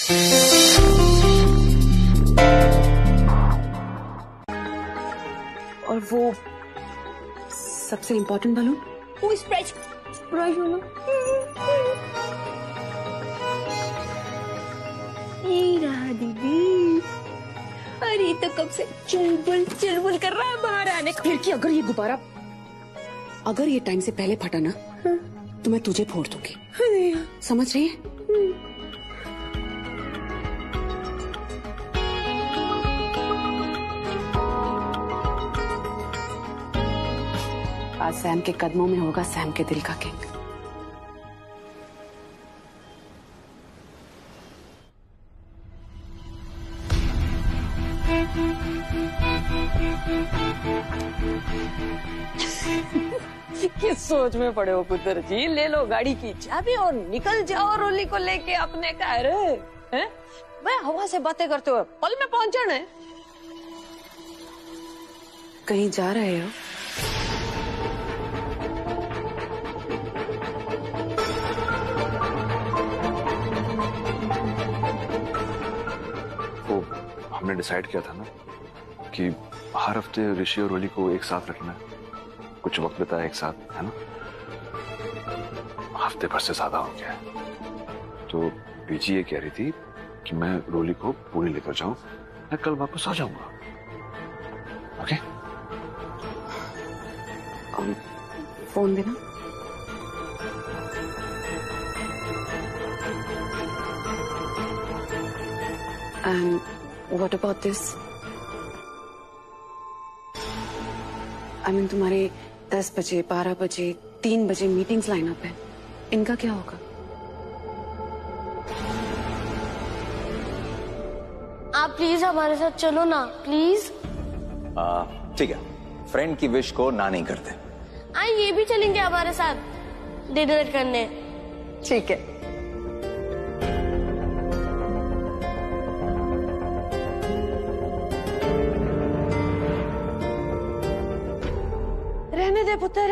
और वो सबसे इम्पोर्टेंट बलून, वो स्प्राइट वाला। ये रहा दीदी। अरे तो कब से चुलबुल कर रहा है बाहर आने को। फिर कि अगर ये गुब्बारा अगर ये टाइम से पहले फटा ना तो मैं तुझे फोड़ दूंगी। समझ रही है? आज सैम के कदमों में होगा सैम के दिल का किंग। किस सोच में पड़े हो पुत्र जी? ले लो गाड़ी की चाबी और निकल जाओ रोली को लेके अपने घर। हैं? मैं हवा से बातें करते हुए पल में पहुंच जाना है। कहीं जा रहे हो? वो हमने डिसाइड किया था ना कि हर हफ्ते ऋषि और रोली को एक साथ रखना है, कुछ वक्त बिताया एक साथ, है ना? हफ्ते भर से ज्यादा हो गया है। तो बीजी ये कह रही थी कि मैं रोली को पुणे लेकर जाऊं, मैं कल वापस आ जाऊंगा। ओके? फोन देना। And what about this? I mean, तुम्हारे 10 बजे, 12 बजे, 3 बजे मीटिंग्स लाइन अप है, इनका क्या होगा? आप प्लीज हमारे साथ चलो ना, प्लीज। ठीक है, फ्रेंड की विश को ना नहीं करते। ये भी चलेंगे हमारे साथ डिनर करने। ठीक है। रहने दे पुत्र,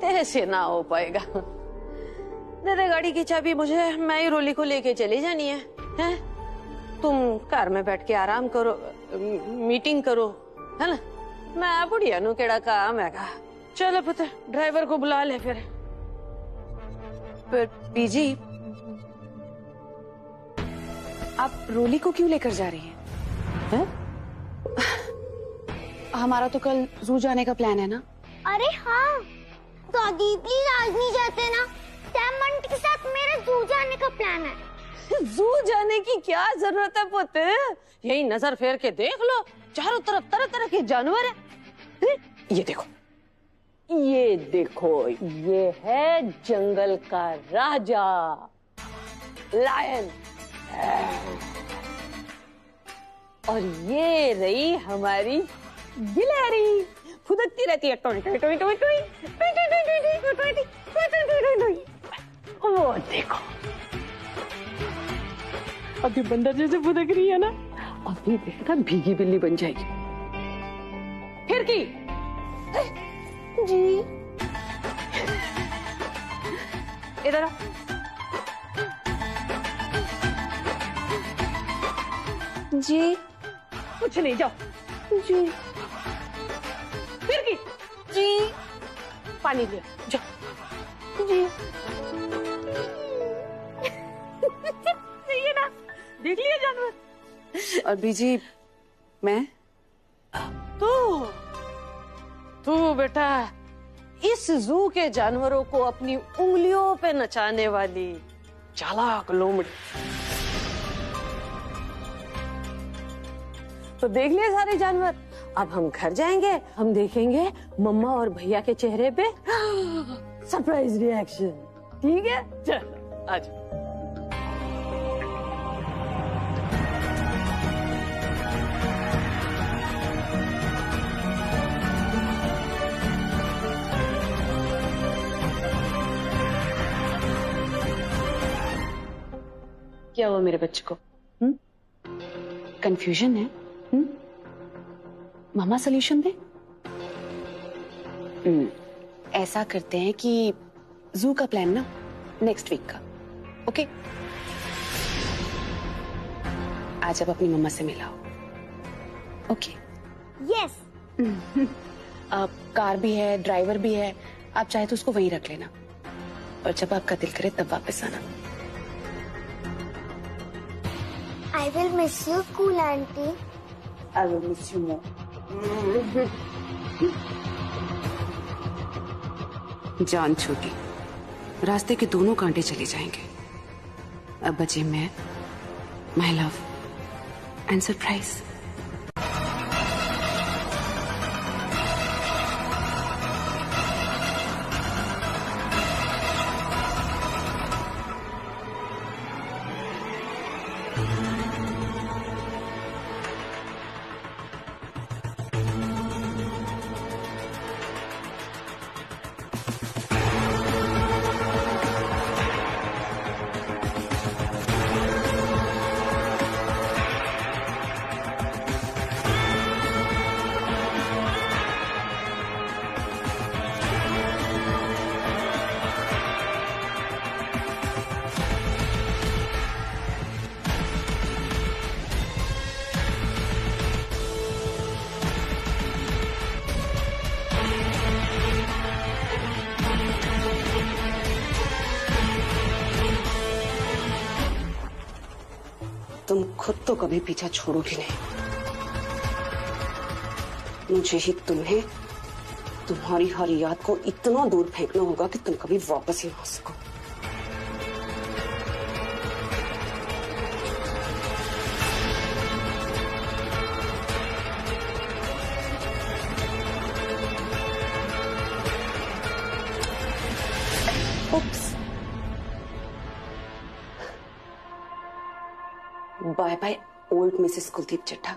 तेरे से ना हो पाएगा। दे दे गाड़ी की चाबी मुझे, मैं ही रोली को लेके चली जानी है। हैं? तुम कार में बैठ के आराम करो, मीटिंग करो, है ना? मैं बुढ़िया नु केड़ा काम हैगा। चलो पुत्र, ड्राइवर को बुला ले फिर। पर बीजी, आप रोली को क्यों लेकर जा रही हैं? हमारा तो कल जू जाने का प्लान है ना? अरे हाँ, दादी प्लीज आज नहीं जाते ना। सैम आंटी के साथ मेरे जू जाने का प्लान है। जू जाने की क्या जरूरत है पुत्र? यही नजर फेर के देख लो, चारों तरफ तरह तरह के जानवर है। ये देखो, ये देखो, ये है जंगल का राजा लायन, और ये रही हमारी गिलहरी, फुदकती रहती है टोई टोई टोई टोई टोई टोई टोई टोई टोई। वो देखो, अभी बंदर जैसे फुदक रही है ना, अभी देखा भीगी बिल्ली बन जाएगी। फिर की जी, इधर जी, कुछ नहीं, जाओ जी। फिर की जी, पानी लिया, जाओ जी। सही है ना? देख लिया जानवर। और बीजी, मैं तू बेटा इस जू के जानवरों को अपनी उंगलियों पे नचाने वाली चालाक लोमड़ी। तो देख लिए सारे जानवर, अब हम घर जाएंगे, हम देखेंगे मम्मा और भैया के चेहरे पे सरप्राइज रिएक्शन। ठीक है, चलो आज। क्या हुआ मेरे बच्चे को? कंफ्यूजन है? मामा सॉल्यूशन दे। ऐसा करते हैं कि जू का प्लान ना नेक्स्ट वीक का, ओके? आज अब अपनी मम्मा से मिलाओ। ओके। यस। कार भी है, ड्राइवर भी है, आप चाहे तो उसको वहीं रख लेना और जब आपका दिल करे तब वापस आना। I will miss you, cool auntie. I will miss you more. जान छोटी, रास्ते के दोनों कांटे चले जाएंगे। अब बचे मैं, माय लव एंड सरप्राइज। तुम खुद तो कभी पीछा छोड़ोगी नहीं, मुझे ही तुम्हें तुम्हारी हर याद को इतना दूर फेंकना होगा कि तुम कभी वापस ही ना आ सको। Bye bye old Mrs Kuldeep Chadha.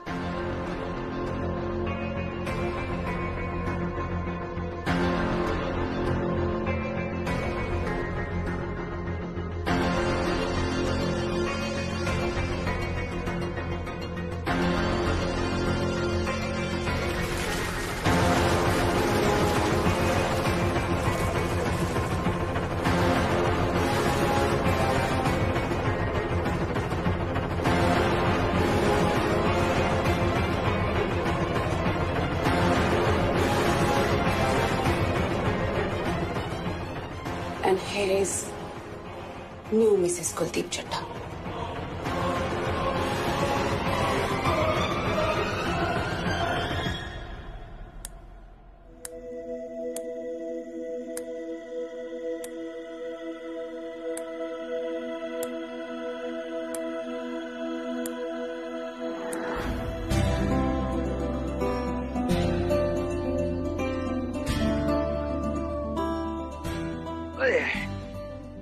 And here is new Mrs. Kuldeep Chadha.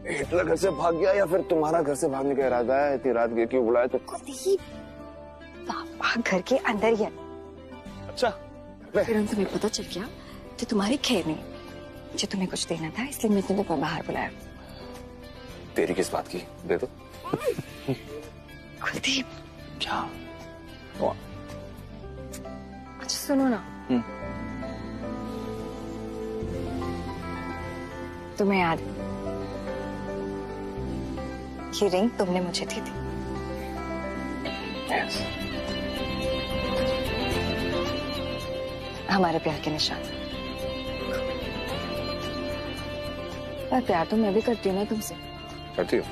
Hitler घर से भाग गया या फिर तुम्हारा घर से भागने का इरादा है? इतनी रात गए क्यों बुलाया? तो कुलदीप पापा घर के अंदर ही है। अच्छा, फिर हम तुम्हें पता चल गया कि तुम्हारी खैर नहीं, मुझे तुम्हें कुछ देना था इसलिए मैं तुम्हें बाहर बुलाया। तेरी किस बात की? दे दो। कुलदीप क्या? अच्छा सुनो ना, तुम्हें याद ये रिंग तुमने मुझे दी थी? Yes. हमारे प्यार के निशान। और प्यार तो मैं भी करती हूँ ना तुमसे। करती हो?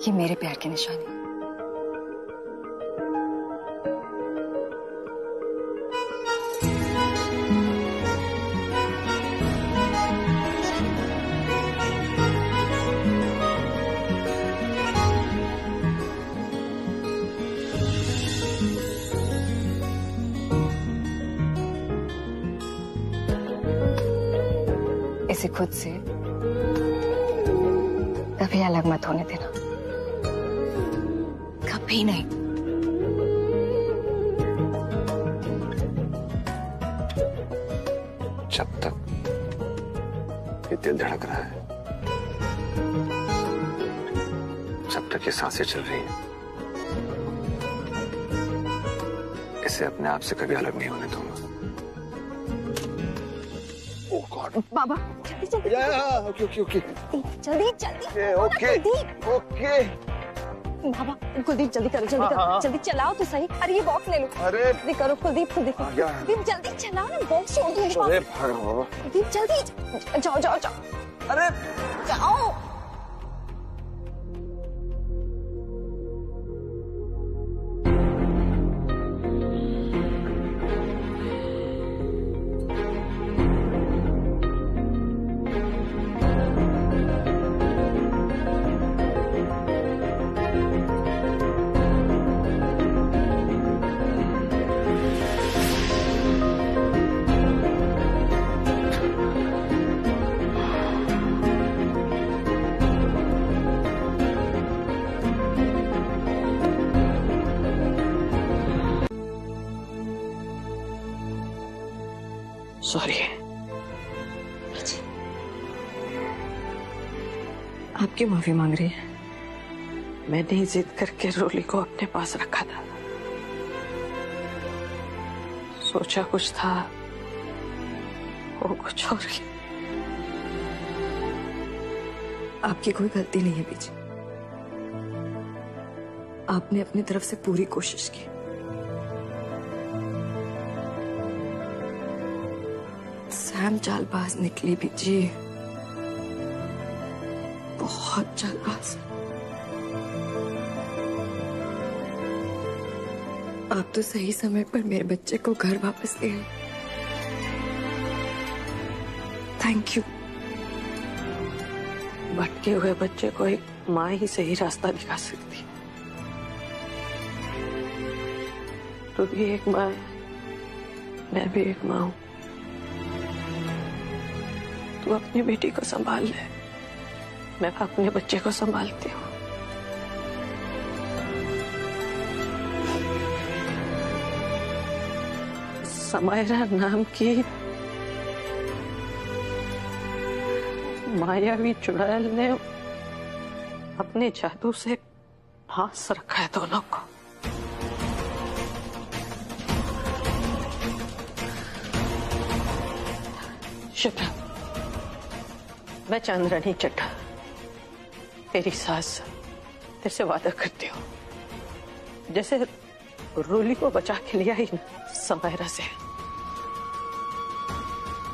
ये मेरे प्यार के निशान है। इसे खुद से कभी अलग मत होने देना, कभी नहीं। जब तक ये दिल धड़क रहा है, जब तक ये सांसें चल रही हैं, इसे अपने आप से कभी अलग नहीं होने दूंगा। बाबा जल्दी जल्दी ओके ओके ओके जल्दी जल्दी ओके कुलदीप ओके बाबा कुलदीप जल्दी करो जल्दी करो जल्दी चलाओ तो सही। अरे ये बॉक्स ले लो। अरे जल्दी करो कुलदीप कुलदीप आ गया। कुलदीप जल्दी चलाओ ना बॉक्स छोड़ दो बाबा। अरे भाग रहा हूँ बाबा। कुलदीप जल्दी जाओ जाओ जाओ अरे जाओ। सॉरी। आप क्यों माफी मांग रही है? मैंने ही जिद करके रोली को अपने पास रखा था। सोचा कुछ था, वो कुछ और ही। आपकी कोई गलती नहीं है बीजी। आपने अपनी तरफ से पूरी कोशिश की। सैम चालबाज निकली बीजी, बहुत चालबाज। आप तो सही समय पर मेरे बच्चे को घर वापस ले आए। Thank you. भटके हुए बच्चे को एक माँ ही सही रास्ता दिखा सकती। तू भी एक माँ है, मैं भी एक माँ हूं। तू अपनी बेटी को संभाल ले, मैं अपने बच्चे को संभालती हूँ। समायरा नाम की मायावी चुड़ैल ने अपने जादू से फांस रखा है दोनों को। शुक्र, मैं चांद्रानी चड्ढा, तेरी सास, तेरे से वादा करती हूँ, जैसे रूली को बचा के लिया ही ना समायरा से,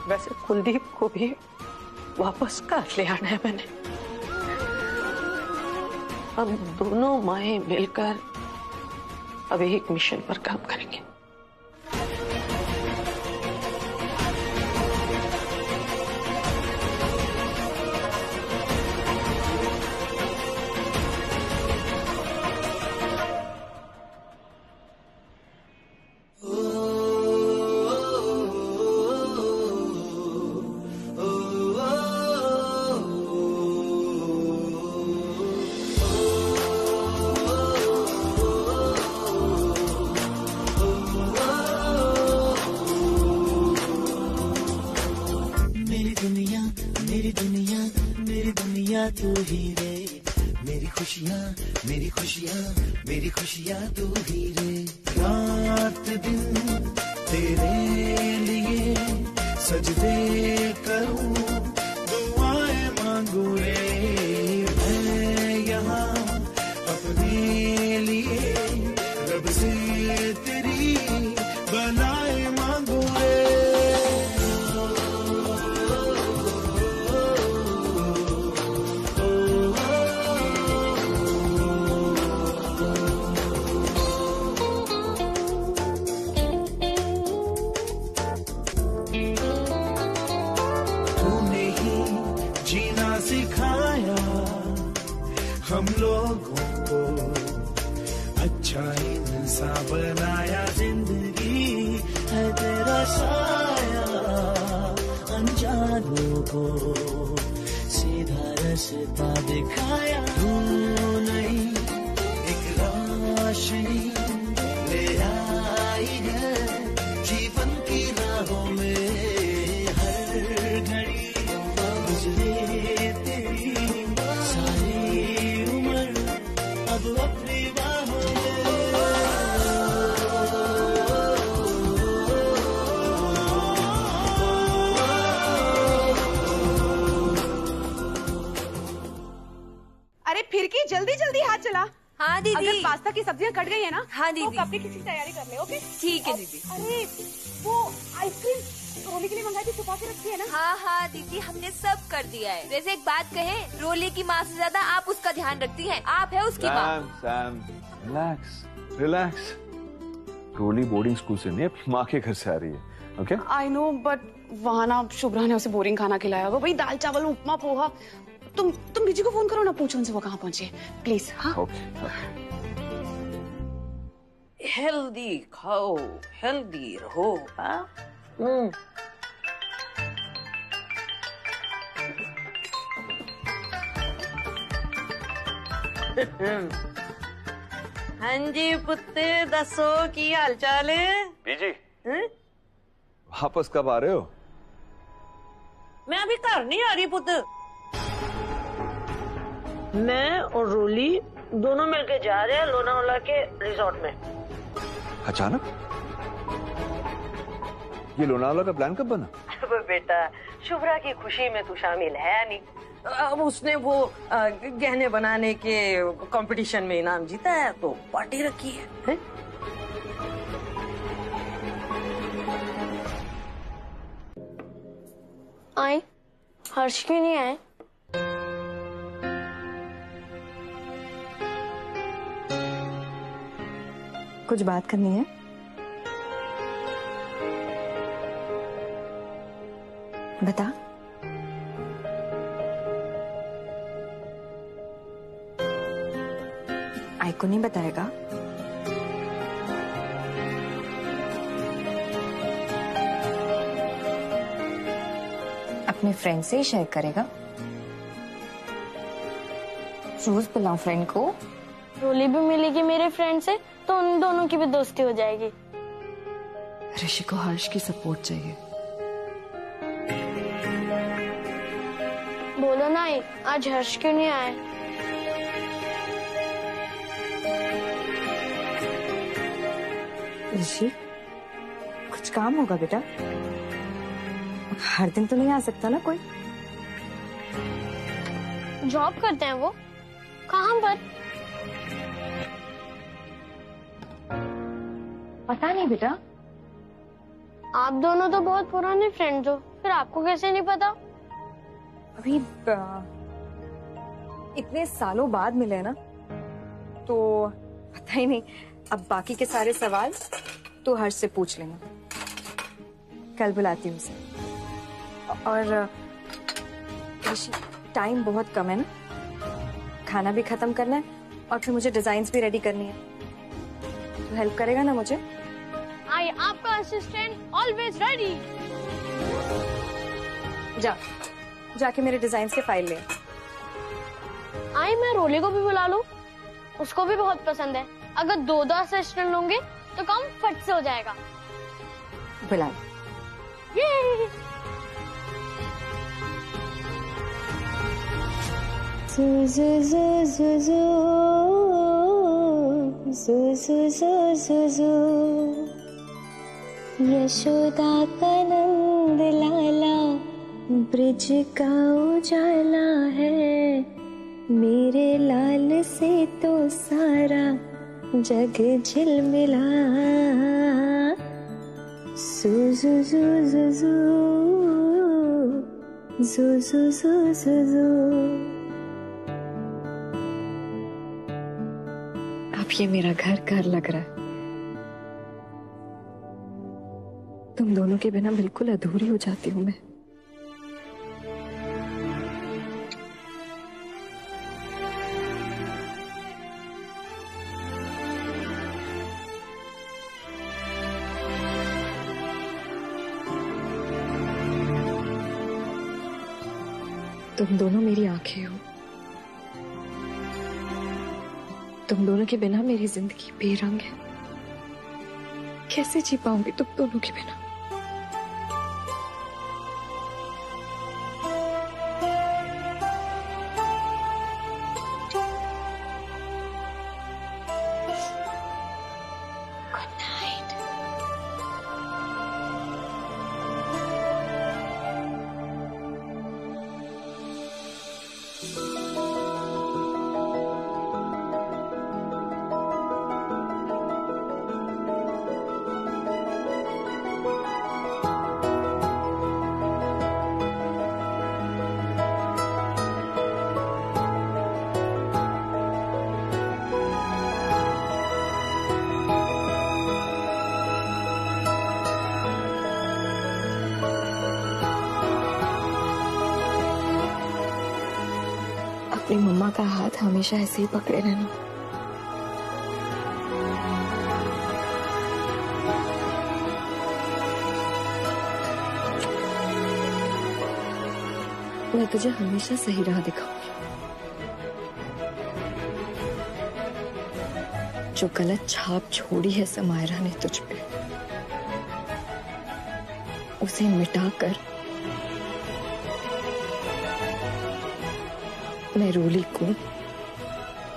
वैसे कुलदीप को भी वापस कर ले आना है मैंने। हम दोनों माएं मिलकर अब एक मिशन पर काम करेंगे। तू ही रे, मेरी खुशियाँ मेरी खुशियाँ तू ही रे। रात दिन तेरे लिए सजदे करूं, दुआएं मांगू रे। मैं यहाँ अपने लिए रब से तेरी बनाए मांगू रे। सिखाया हम लोगों को, अच्छा इंसान बनाया, जिंदगी है तेरा साया। अनजानों को सीधा रास्ता दिखाया। तू नहीं एक रोशनी ले आई है जीवन की राहों में। हर घड़ी अपनी बाहों में जल्दी जल्दी हाथ चला। हाँ दीदी। अगर पास्ता की सब्जियां कट गई है ना, हाँ दीदी, तो कपड़े की तैयारी कर ले। ओके ठीक है दीदी। अरे वो आइसक्रीम रोली के लिए मंगाई थी, छुपा के रखी है ना? हाँ हाँ दीदी, हमने सब कर दिया है। वैसे एक बात कहे, रोली की माँ से ज्यादा आप उसका ध्यान रखती हैं। आप है उसकी माँ। Sam relax relax. Roli boarding school से नहीं, अपनी माँ के घर से आ रही है। ओके आई नो, बट वहाँ ना शुभ्रा ने उसे बोरिंग खाना खिलाया होगा, वही दाल चावल उपमा पोहा। तुम बीजी को फोन करो ना, पूछो उनसे वो कहाँ पहुँचे प्लीज। हाँ ओके। हेल्दी खाओ, हेल्दी रहो। हाँ हाँ जी पुत्ते, दसो की हाल चाल है? बीजी हैं? वापस कब आ रहे हो? मैं अभी घर नहीं आ रही पुत्र। मैं और रोली दोनों मिलके जा रहे हैं लोनावाला के रिजॉर्ट में। अचानक? ये लोनावाला का प्लान कब बना? अब बेटा, शुभ्रा की खुशी में तू शामिल है नहीं। अब उसने वो गहने बनाने के कंपटीशन में इनाम जीता है, तो पार्टी रखी है? आए हर्ष क्यों नहीं आए? कुछ बात करनी है? बता। आई को नहीं बताएगा? अपने फ्रेंड से ही शेयर करेगा? रोज बुलाऊं फ्रेंड को? रोली भी मिलेगी मेरे फ्रेंड से, तो उन दोनों की भी दोस्ती हो जाएगी। ऋषि को हर्ष की सपोर्ट चाहिए। बोलो ना, आज हर्ष क्यों नहीं आए? ऋषि, कुछ काम होगा बेटा? हर दिन तो नहीं आ सकता ना कोई। जॉब करते हैं वो। कहाँ पर? पता नहीं बेटा। आप दोनों तो बहुत पुराने फ्रेंड्स हो, फिर आपको कैसे नहीं पता? अभी इतने सालों बाद मिले ना, तो पता ही नहीं। अब बाकी के सारे सवाल तो हर्ष से पूछ लेना। कल बुलाती हूँ उसे। और ऋषि, टाइम बहुत कम है ना, खाना भी खत्म करना है और फिर मुझे डिजाइन्स भी रेडी करनी है। तो हेल्प करेगा ना मुझे? आई आपका असिस्टेंट ऑलवेज रेडी। जाके मेरे डिजाइन्स के फाइल ले। आई मैं रोली को भी बुला लूं, उसको भी बहुत पसंद है। अगर दो असिस्टेंट होंगे तो काम फट से हो जाएगा। बुला। ये यशोदा का नंद लाला, ब्रिज का उजाला है, मेरे लाल से तो सारा जग झिलमिला। सू सू सू सू सू सू सू सू सू। अब ये मेरा घर घर लग रहा है। तुम दोनों के बिना बिल्कुल अधूरी हो जाती हूँ मैं। तुम दोनों मेरी आंखें हो। तुम दोनों के बिना मेरी जिंदगी बेरंग है। कैसे जी पाऊंगी तुम दोनों के बिना? अपनी मम्मा का हाथ हमेशा ऐसे ही पकड़े रहना। मैं तुझे हमेशा सही राह दिखाऊंगी। जो गलत छाप छोड़ी है समायरा ने तुझ पे, उसे मिटाकर मैं रोली को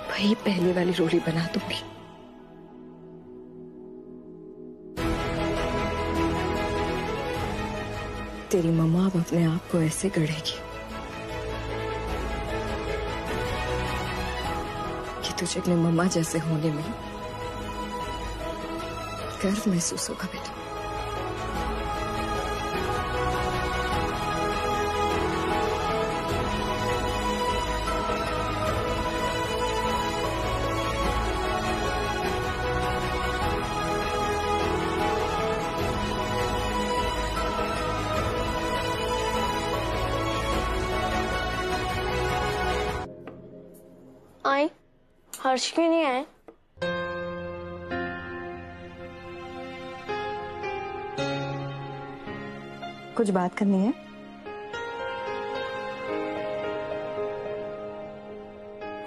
वही पहले वाली रोली बना दूंगी। तेरी मम्मा अब अपने आप को ऐसे गढ़ेगी कि तुझे अपनी मम्मा जैसे होने में गर्व महसूस होगा बेटा। आई, हर्ष क्यों नहीं आए? कुछ बात करनी है?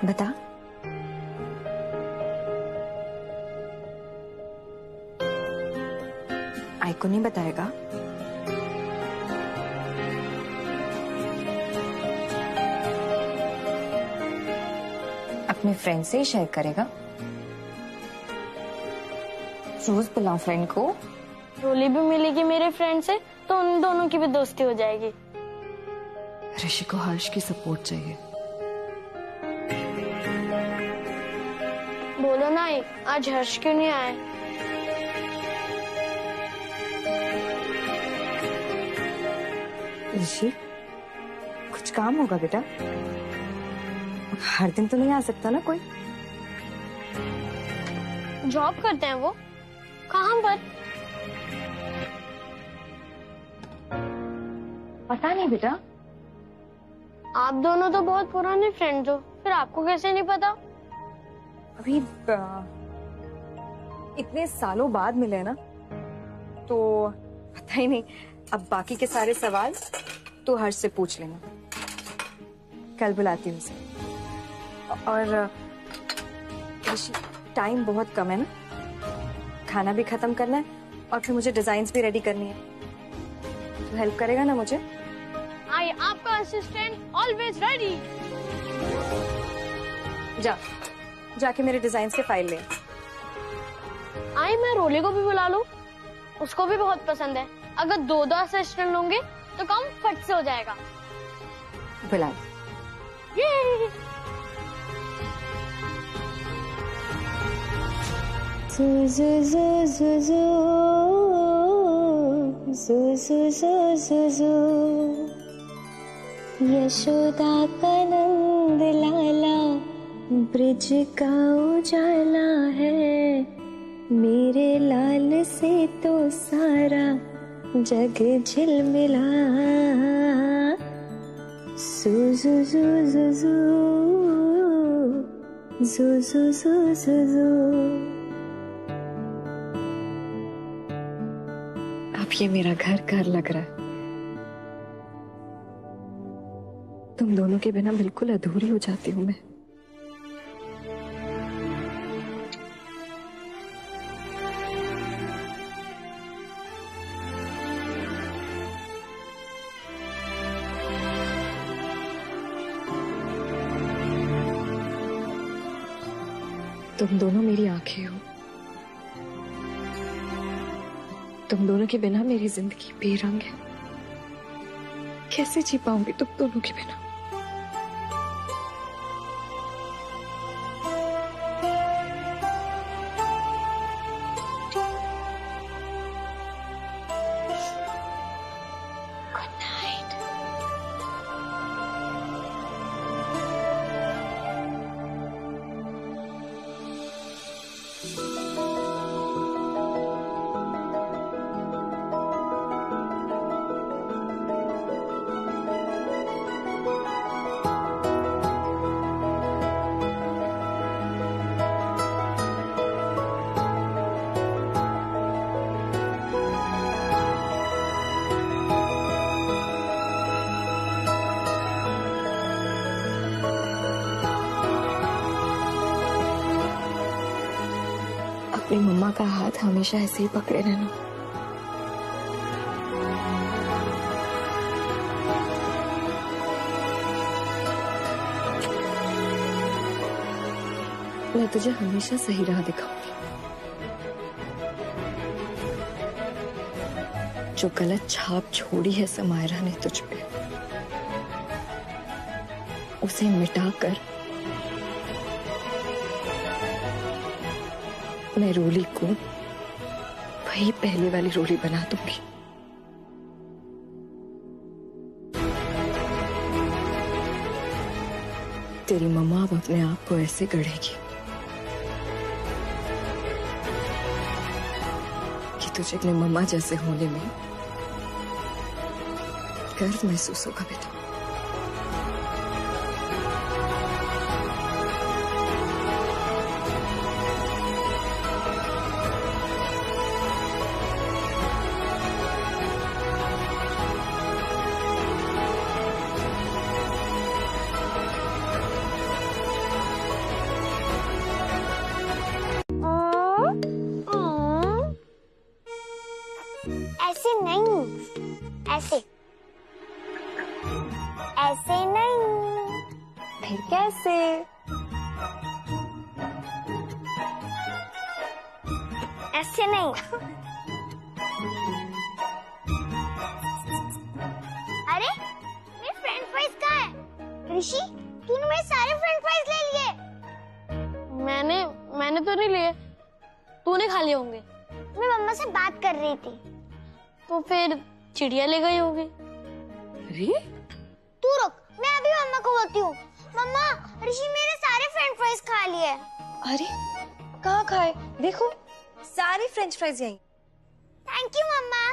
बता। आई को नहीं बताएगा? अपने फ्रेंड से ही शेयर करेगा? रोज बुलाओ फ्रेंड को। रोली भी मिलेगी मेरे फ्रेंड से तो उन दोनों की भी दोस्ती हो जाएगी। ऋषि को हर्ष की सपोर्ट चाहिए। बोलो ना आई, आज हर्ष क्यों नहीं आए? ऋषि, कुछ काम होगा बेटा? हर दिन तो नहीं आ सकता ना कोई। जॉब करते हैं वो। कहाँ पर? पता नहीं बेटा। आप दोनों तो बहुत पुराने फ्रेंड्स हो, फिर आपको कैसे नहीं पता? अभी इतने सालों बाद मिले ना, तो पता ही नहीं। अब बाकी के सारे सवाल तो हर्ष से पूछ लेना। कल बुलाती हूँ उसे। और टाइम बहुत कम है ना, खाना भी खत्म करना है और फिर मुझे डिजाइन्स भी रेडी करनी है। तो हेल्प करेगा ना मुझे? आई, आपका असिस्टेंट ऑलवेज रेडी। जाके मेरे डिजाइन्स के फाइल ले। आई, मैं रोली को भी बुला लूं, उसको भी बहुत पसंद है। अगर दो असिस्टेंट होंगे तो काम फट से हो जाएगा। बुला। ये यशोदा का नंद लाला ब्रिज का उजाला है, मेरे लाल से तो सारा जग झिलमिला। सू जू जू जू जू जू जू जू जू। अब ये मेरा घर लग रहा है। तुम दोनों के बिना बिल्कुल अधूरी हो जाती हूँ मैं। तुम दोनों मेरी आंखें हो। तुम दोनों के बिना मेरी जिंदगी बेरंग है। कैसे जी पाऊंगी तुम दोनों के बिना? अपनी मम्मा का हाथ हमेशा ऐसे ही पकड़े रहना। मैं तुझे हमेशा सही राह दिखाऊंगी। जो गलत छाप छोड़ी है समायरा ने तुझ पे, उसे मिटाकर मैं रोली को वही पहले वाली रोली बना दूंगी। तेरी मम्मा अब अपने आप को ऐसे गढ़ेगी कि तुझे अपनी मम्मा जैसे होने में गर्व महसूस होगा बेटा। ऐसे नहीं, ऐसे ऐसे नहीं। फिर कैसे? ऐसे नहीं। अरे मेरे फ्रेंच फ्राइज कहाँ है? ऋषि, तूने मेरे सारे फ्रेंच फ्राइज ले लिए। मैंने तो नहीं लिए, तूने खा लिए होंगे। मैं मम्मा से बात कर रही थी। तो फिर चिड़िया ले गई होगी। अरे तू रुक, मैं अभी मम्मा को बोलती हूँ। मम्मा, ऋषि मेरे सारे फ्रेंच फ्राइज खा लिए। अरे कहाँ खाए? देखो सारे फ्रेंच फ्राइज यहीं। थैंक यू मम्मा।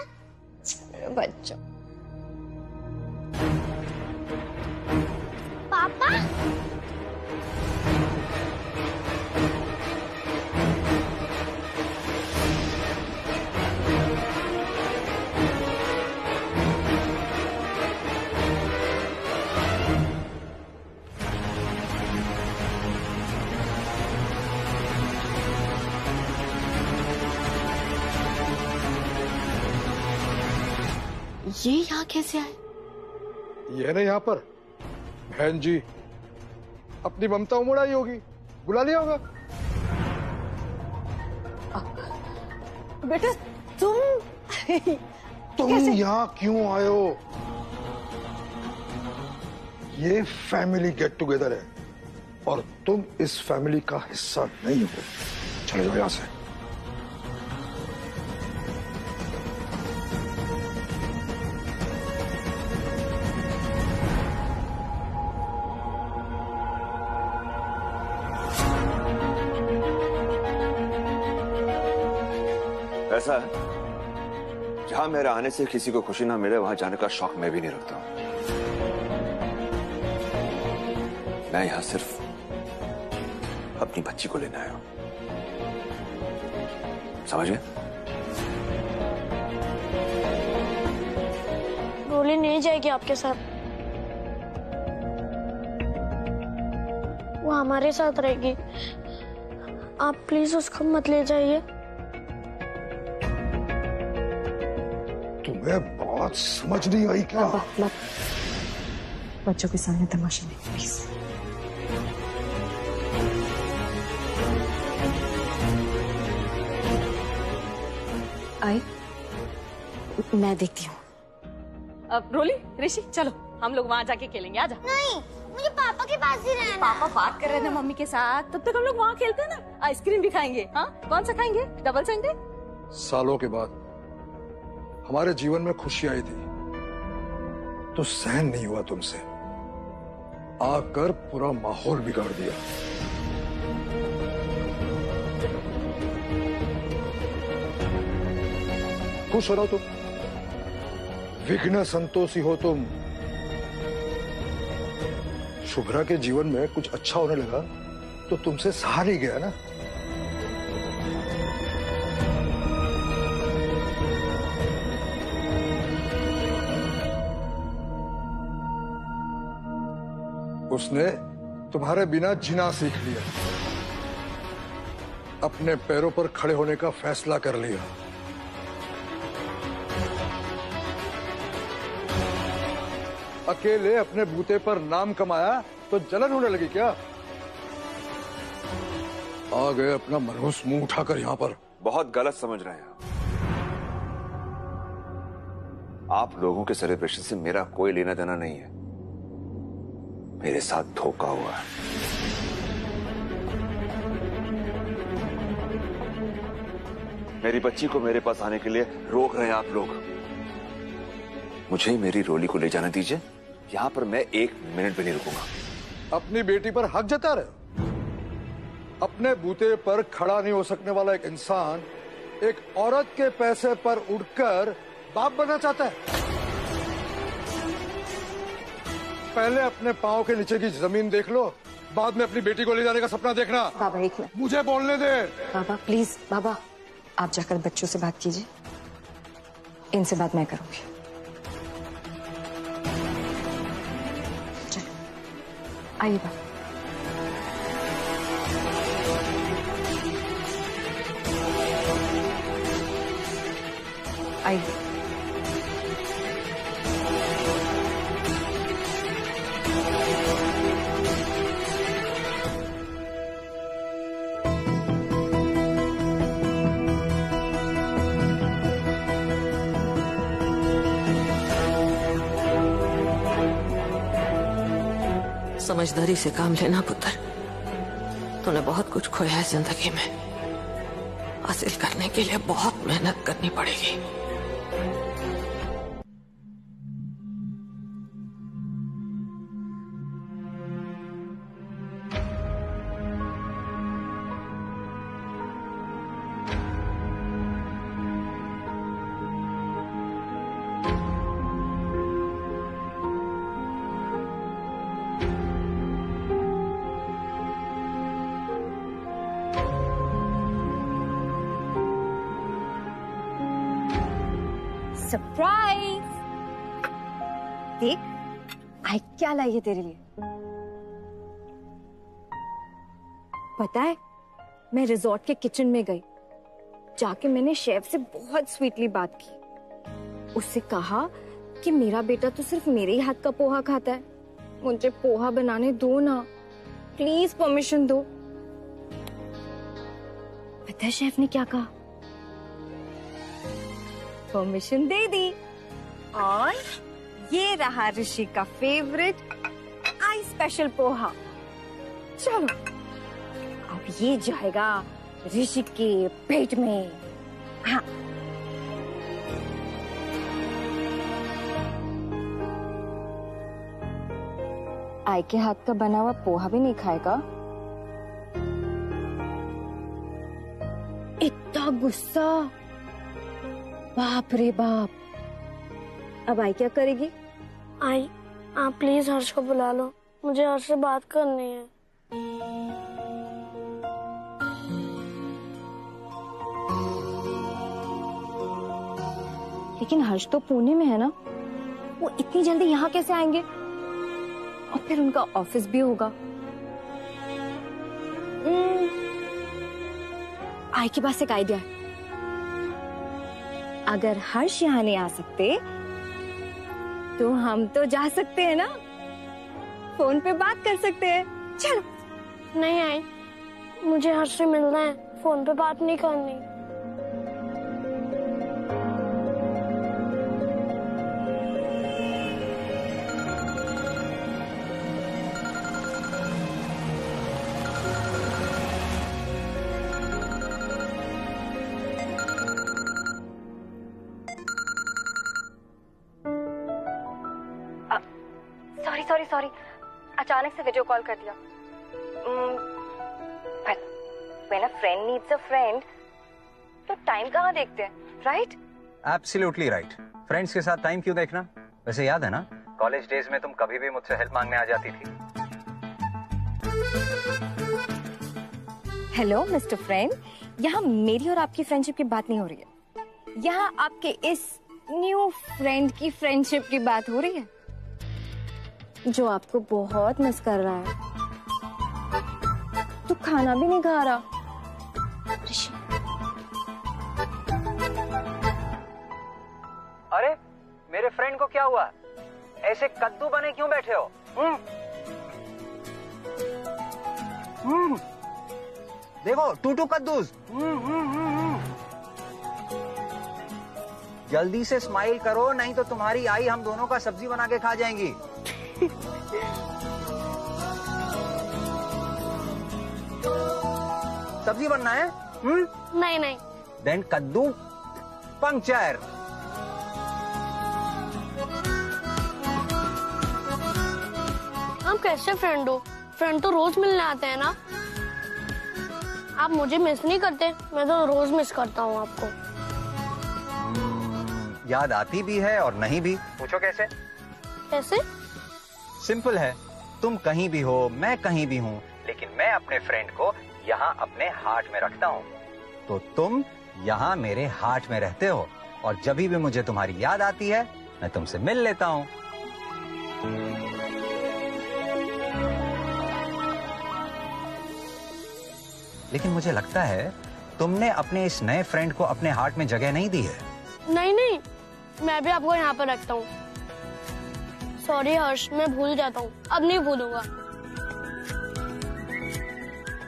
बच्चों, पापा, ये यहाँ कैसे आए? ये ना यहाँ पर बहन जी अपनी ममता उमड़ आई होगी, बुला लिया होगा। बेटा तुम यहाँ क्यों आए हो? ये फैमिली गेट टुगेदर है और तुम इस फैमिली का हिस्सा नहीं हो। चले जाओ यहाँ से। ऐसा है, जहां मेरे आने से किसी को खुशी ना मिले वहां जाने का शौक मैं भी नहीं रखता हूं। मैं यहां सिर्फ अपनी बच्ची को लेने आया हूं, समझ गए? रोली नहीं जाएगी आपके साथ, वो हमारे साथ रहेगी। आप प्लीज उसको मत ले जाइए। तुम्हें बात समझ नहीं आई क्या? बच्चों के सामने तमाशा नहीं, प्लीज। आई, मैं देखती हूँ। अब रोली, ऋषि, चलो हम लोग वहाँ जाके खेलेंगे। आजा। नहीं, मुझे पापा के पास ही रहना। पापा बात कर रहे थे मम्मी के साथ, तब तक हम लोग वहाँ खेलते हैं ना। आइसक्रीम भी खाएंगे। हाँ, कौन सा खाएंगे? Double Sunday. सालों के बाद हमारे जीवन में खुशी आई थी तो सहन नहीं हुआ तुमसे, आकर पूरा माहौल बिगाड़ दिया। खुश हो रहो तुम, विघ्न संतोषी हो तुम। शुभ्रा के जीवन में कुछ अच्छा होने लगा तो तुमसे सहा नहीं गया ना। उसने तुम्हारे बिना जीना सीख लिया। अपने पैरों पर खड़े होने का फैसला कर लिया। अकेले अपने बूते पर नाम कमाया तो जलन होने लगी क्या? आ गए अपना मनहूस मुंह उठाकर यहाँ पर। बहुत गलत समझ रहे हैं आप लोगों के सेलिब्रेशन से मेरा कोई लेना देना नहीं है। मेरे साथ धोखा हुआ है। मेरी बच्ची को मेरे पास आने के लिए रोक रहे हैं आप लोग। मुझे मेरी रोली को ले जाने दीजिए। यहाँ पर मैं 1 मिनट भी नहीं रुकूंगा। अपनी बेटी पर हक जता रहे हो? अपने बूते पर खड़ा नहीं हो सकने वाला एक इंसान एक औरत के पैसे पर उड़कर बाप बनना चाहता है। पहले अपने पांव के नीचे की जमीन देख लो, बाद में अपनी बेटी को ले जाने का सपना देखना। बाबा एक मिनट, मुझे बोलने दे। बाबा प्लीज, बाबा आप जाकर बच्चों से बात कीजिए, इनसे बात मैं करूंगी। चलो आइए बाबा। आइए। समझदारी से काम लेना पुत्र। तूने बहुत कुछ खोया है जिंदगी में, हासिल करने के लिए बहुत मेहनत करनी पड़ेगी। सरप्राइज! देख आई क्या लाई है तेरे लिए। पता है मैं रिजॉर्ट के किचन में गई, जाके मैंने शेफ से बहुत स्वीटली बात की। उससे कहा कि मेरा बेटा तो सिर्फ मेरे ही हाथ का पोहा खाता है, मुझे पोहा बनाने दो ना, प्लीज परमिशन दो। पता है शेफ ने क्या कहा? परमिशन दे दी। और ये रहा ऋषि का फेवरेट आई स्पेशल पोहा। चलो अब ये जाएगा ऋषि के पेट में। हाँ आई के हाथ का बना हुआ पोहा भी नहीं खाएगा? इतना गुस्सा, बाप रे बाप। अब आई क्या करेगी? आई आप प्लीज हर्ष को बुला लो, मुझे हर्ष से बात करनी है। लेकिन हर्ष तो पुणे में है ना, वो इतनी जल्दी यहाँ कैसे आएंगे? और फिर उनका ऑफिस भी होगा। आई के पास एक आइडिया है। अगर हर्ष यहाँ नहीं आ सकते तो हम तो जा सकते हैं ना, फोन पे बात कर सकते हैं। चलो। नहीं आई, मुझे हर्ष से मिलना है, फोन पे बात नहीं करनी। सॉरी अचानक से वीडियो कॉल कर दिया। When a friend needs a friend, तो टाइम कहाँ देखते हैं, राइट? Absolutely right. फ्रेंड्स के साथ टाइम क्यों देखना? वैसे याद है ना, कॉलेज डेज में तुम कभी भी मुझसे हेल्प मांगने आ जाती थी। हेलो मिस्टर फ्रेंड, यहाँ मेरी और आपकी फ्रेंडशिप की बात नहीं हो रही है, यहाँ आपके इस न्यू फ्रेंड की फ्रेंडशिप की बात हो रही है जो आपको बहुत मिस कर रहा है, तो खाना भी नहीं खा रहा। मेरे फ्रेंड को क्या हुआ? ऐसे कद्दू बने क्यों बैठे हो? देखो टूटू कद्दूस। जल्दी से स्माइल करो, नहीं तो तुम्हारी आई हम दोनों का सब्जी बना के खा जाएंगी। सब्जी बनना है? नहीं नहीं। देन कद्दू पंक्चर। हम कैसे फ्रेंड हो? फ्रेंड तो रोज मिलने आते हैं ना। आप मुझे मिस नहीं करते, मैं तो रोज मिस करता हूँ आपको। याद आती भी है और नहीं भी। पूछो कैसे? कैसे? सिंपल है, तुम कहीं भी हो, मैं कहीं भी हूँ, लेकिन मैं अपने फ्रेंड को यहाँ अपने हार्ट में रखता हूँ, तो तुम यहाँ मेरे हार्ट में रहते हो, और जब भी मुझे तुम्हारी याद आती है मैं तुमसे मिल लेता हूँ। लेकिन मुझे लगता है तुमने अपने इस नए फ्रेंड को अपने हार्ट में जगह नहीं दी है। नहीं नहीं, मैं भी आपको यहाँ पर रखता हूँ। सॉरी हर्ष, मैं भूल जाता हूँ, अब नहीं भूलूंगा।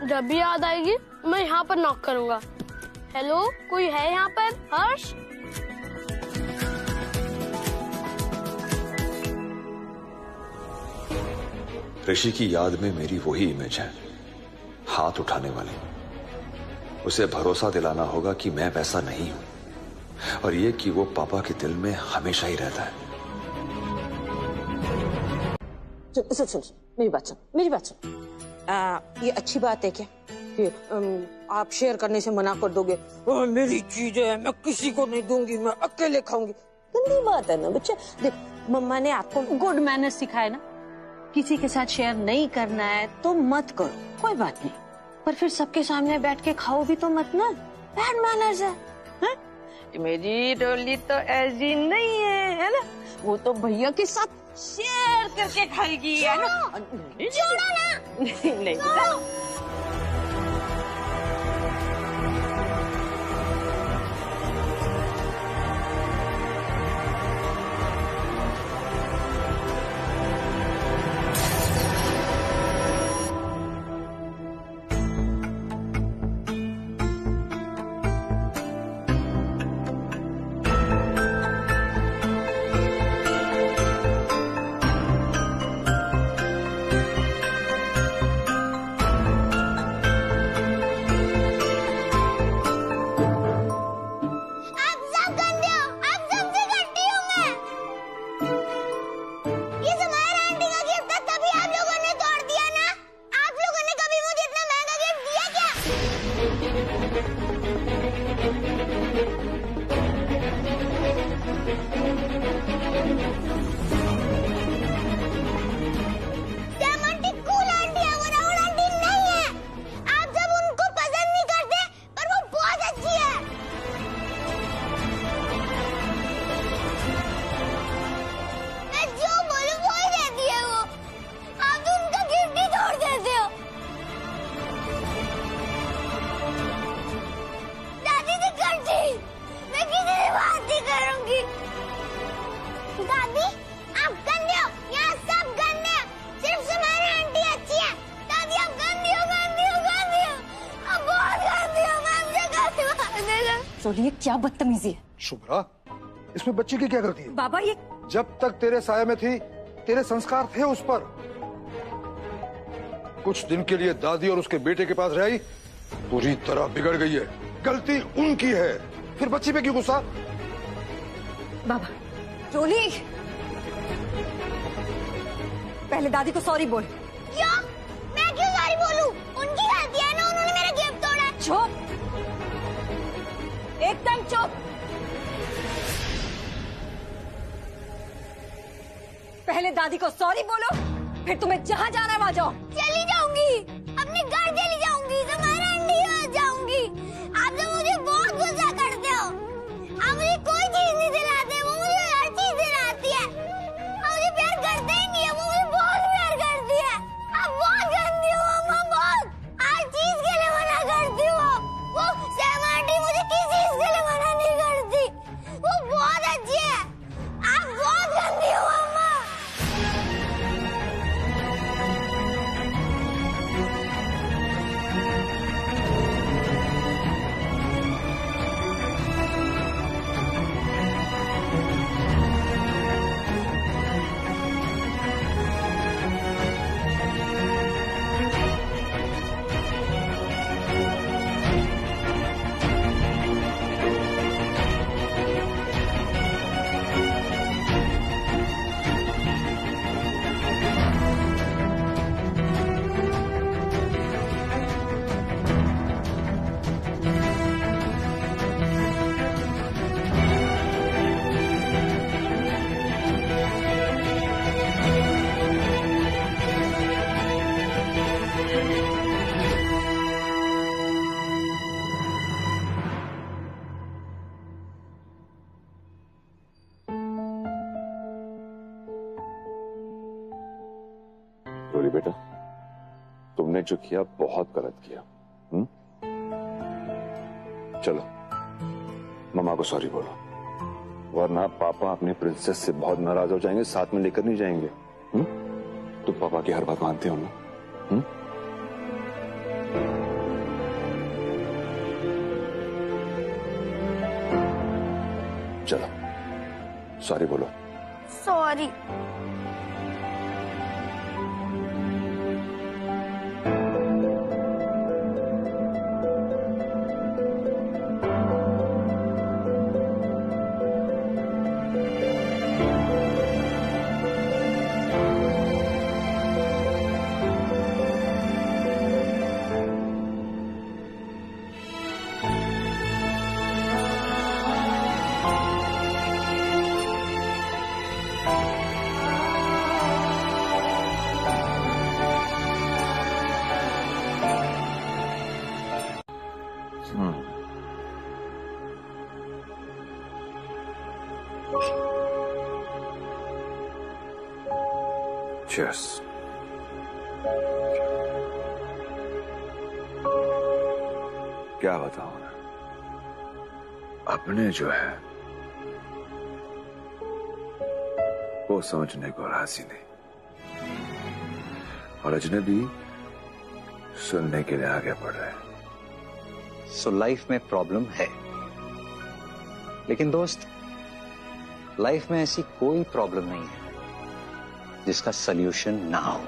जब भी याद आएगी मैं यहाँ पर नॉक करूंगा। हेलो, कोई है यहाँ पर? हर्ष? ऋषि की याद में मेरी वही इमेज है, हाथ उठाने वाली। उसे भरोसा दिलाना होगा कि मैं वैसा नहीं हूं, और ये कि वो पापा के दिल में हमेशा ही रहता है। सुन, मेरी बात सुन। ये अच्छी बात है क्या कि आप शेयर करने से मना कर दोगे? मेरी चीज है, मैं किसी को नहीं दूंगी, मैं अकेले खाऊंगी। गंदी बात है ना बच्चे। देख, मम्मा ने आपको गुड मैनर्स सिखाए ना, किसी के साथ शेयर नहीं करना है तो मत करो, कोई बात नहीं, पर फिर सबके सामने बैठ के खाओ भी तो मत ना, बैड मैनर्स है। मेरी डोली तो ऐसी नहीं है ना, वो तो भैया के साथ शेयर करके खाएगी, है ना? छोड़ो ना। नहीं। सोनी, ये क्या बदतमीजी है? शुभ्रा, इसमें बच्ची की क्या गलती है? बाबा ये जब तक तेरे साये में थी, तेरे संस्कार थे उस पर। कुछ दिन के लिए दादी और उसके बेटे के पास रही, पूरी तरह बिगड़ गई है। गलती उनकी है, फिर बच्ची पे क्यों गुस्सा? बाबा, रोली, पहले दादी को सॉरी बोल। क्यों? मैं क्यों सॉरी बोलूं? उनकी गलती है ना, उन्होंने मेरा गिफ्ट तोड़ा। चुप, एकदम चुप। पहले दादी को सॉरी बोलो, फिर तुम्हें जहाँ जाना है वहाँ जाओ। चली जाऊंगी, अपने घर चली जाऊंगी, तुम्हारा अंडी हो जाऊंगी। आप तो मुझे बहुत गुस्सा करते हो। आप मुझे कोई चीज नहीं दिलाते, वो मुझे हर चीज दिलाती है। आप मुझे प्यार करते ही नहीं है, वो मुझे बहुत प्यार करती है। आप बहुत गंदी हो मम्मा, बहुत। हर चीज के लिए मना करती हो। वो सैम आंटी मुझे किसी चीज के लिए मना नहीं करती, वो बहुत अच्छी है। आप रोली बेटा, तुमने जो किया बहुत गलत किया। चलो मम्मा को सॉरी बोलो, वरना पापा अपनी प्रिंसेस से बहुत नाराज हो जाएंगे, साथ में लेकर नहीं जाएंगे। तुम पापा की हर बात मानते हो ना? चलो सॉरी बोलो। सॉरी। Cheers. क्या बताऊं ना, अपने जो है वो समझने को राजी नहीं, और अजनबी सुनने के लिए आगे बढ़ रहे हैं। सो लाइफ में प्रॉब्लम है, लेकिन दोस्त लाइफ में ऐसी कोई प्रॉब्लम नहीं है जिसका सल्यूशन ना हो।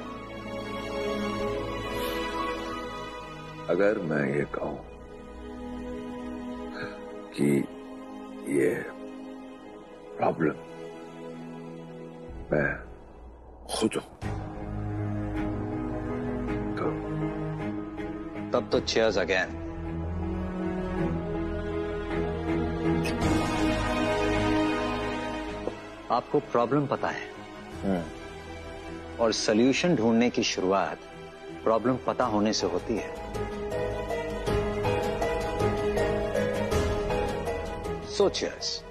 अगर मैं ये कहूं कि ये प्रॉब्लम मैं खुद हूं, तो तब तो चीयर्स अगेन। आपको प्रॉब्लम पता है, और सल्यूशन ढूंढने की शुरुआत प्रॉब्लम पता होने से होती है। सो चीयर्स।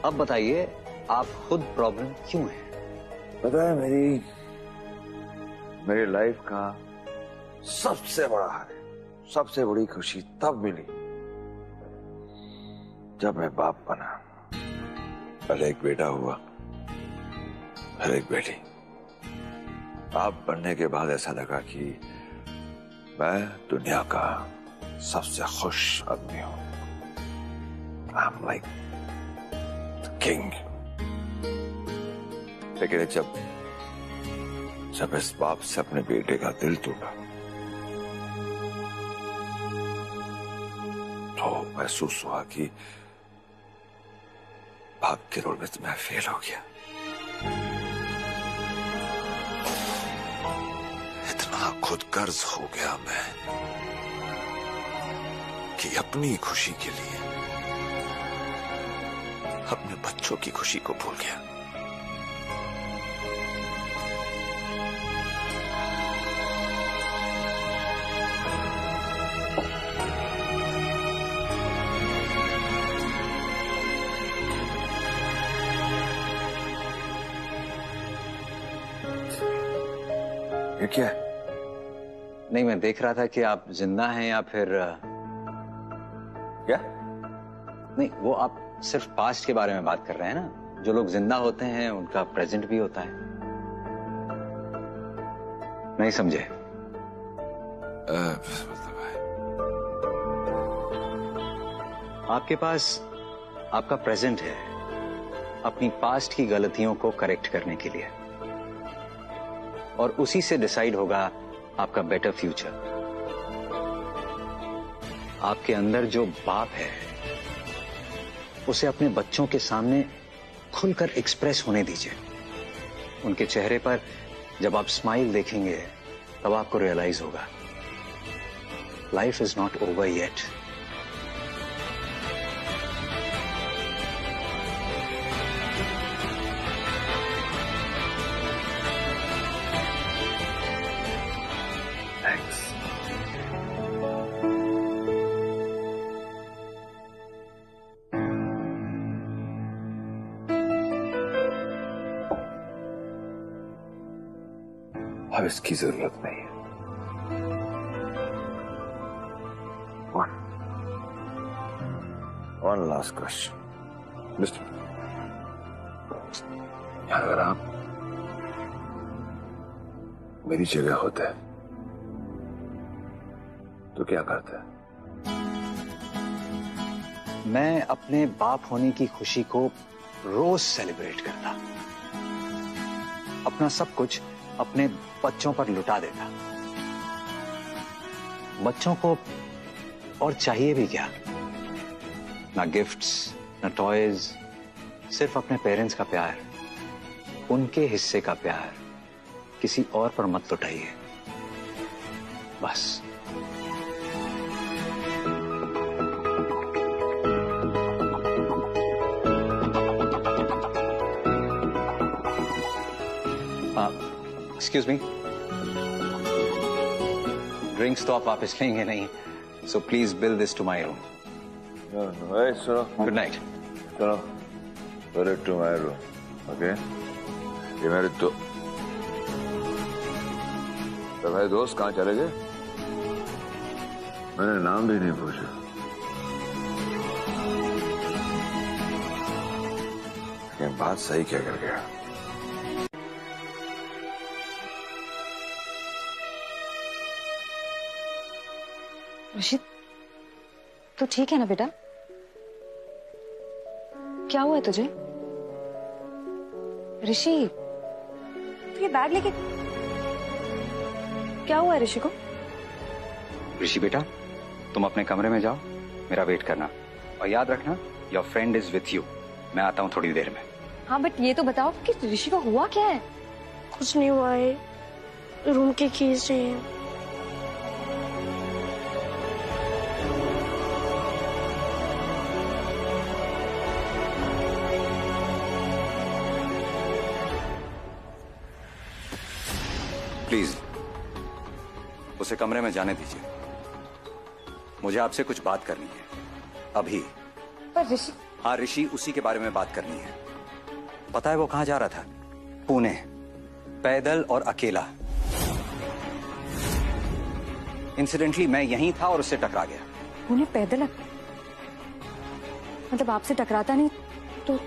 अब बताइए आप खुद प्रॉब्लम क्यों है? पता है, मेरी लाइफ का सबसे बड़ा हार, सबसे बड़ी खुशी तब मिली जब मैं बाप बना। पहले एक बेटा हुआ, फिर एक बेटी। बाप बनने के बाद ऐसा लगा कि मैं दुनिया का सबसे खुश आदमी हूं। I'm like the king। लेकिन जब इस बाप से अपने बेटे का दिल टूटा तो महसूस हुआ कि बाप के रोल में तो मैं फेल हो गया। इतना खुदगर्ज हो गया मैं कि अपनी खुशी के लिए अपने बच्चों की खुशी को भूल गया। ये क्या है? नहीं, मैं देख रहा था कि आप जिंदा हैं या फिर क्या? नहीं, वो आप सिर्फ पास्ट के बारे में बात कर रहे हैं ना। जो लोग जिंदा होते हैं उनका प्रेजेंट भी होता है। नहीं समझे? आपके पास आपका प्रेजेंट है अपनी पास्ट की गलतियों को करेक्ट करने के लिए, और उसी से डिसाइड होगा आपका बेटर फ्यूचर। आपके अंदर जो बाप है उसे अपने बच्चों के सामने खुलकर एक्सप्रेस होने दीजिए। उनके चेहरे पर जब आप स्माइल देखेंगे तब आपको रियलाइज होगा life is not over yet. अब इसकी जरूरत नहीं है। वन लास्ट क्वेश्चन मिस्टर, अगर आप मेरी जगह होते तो क्या करते? मैं अपने बाप होने की खुशी को रोज सेलिब्रेट करता, अपना सब कुछ अपने बच्चों पर लुटा देता। बच्चों को और चाहिए भी क्या? ना गिफ्ट्स, ना टॉयज, सिर्फ अपने पेरेंट्स का प्यार, उनके हिस्से का प्यार किसी और पर मत लुटाइए, बस। एक्सक्यूज मी, ड्रिंक्स तो आप वापस लेंगे नहीं, so please bill this to my room. सुनो, गुड नाइट। सुनो, टू माई रूम, ओके? ये मेरे तो भाई दोस्त कहाँ चले गए? मैंने नाम भी नहीं पूछा। लेकिन बात सही क्या कर गया? ऋषि, तो ठीक है ना बेटा? क्या हुआ है तुझे? ऋषि, तू ये बैग लेके क्या हुआ है ऋषि को? ऋषि बेटा, तुम अपने कमरे में जाओ, मेरा वेट करना, और याद रखना your friend is with you. मैं आता हूँ थोड़ी देर में। हाँ, बट ये तो बताओ कि ऋषि को हुआ क्या है? कुछ नहीं हुआ है, रूम की कीज चाहिए। प्लीज उसे कमरे में जाने दीजिए, मुझे आपसे कुछ बात करनी है अभी। पर ऋषि। हाँ ऋषि, उसी के बारे में बात करनी है। पता है वो कहाँ जा रहा था? पुणे, पैदल और अकेला। इंसिडेंटली मैं यहीं था और उससे टकरा गया। पुणे पैदल? मतलब आपसे टकराता नहीं तो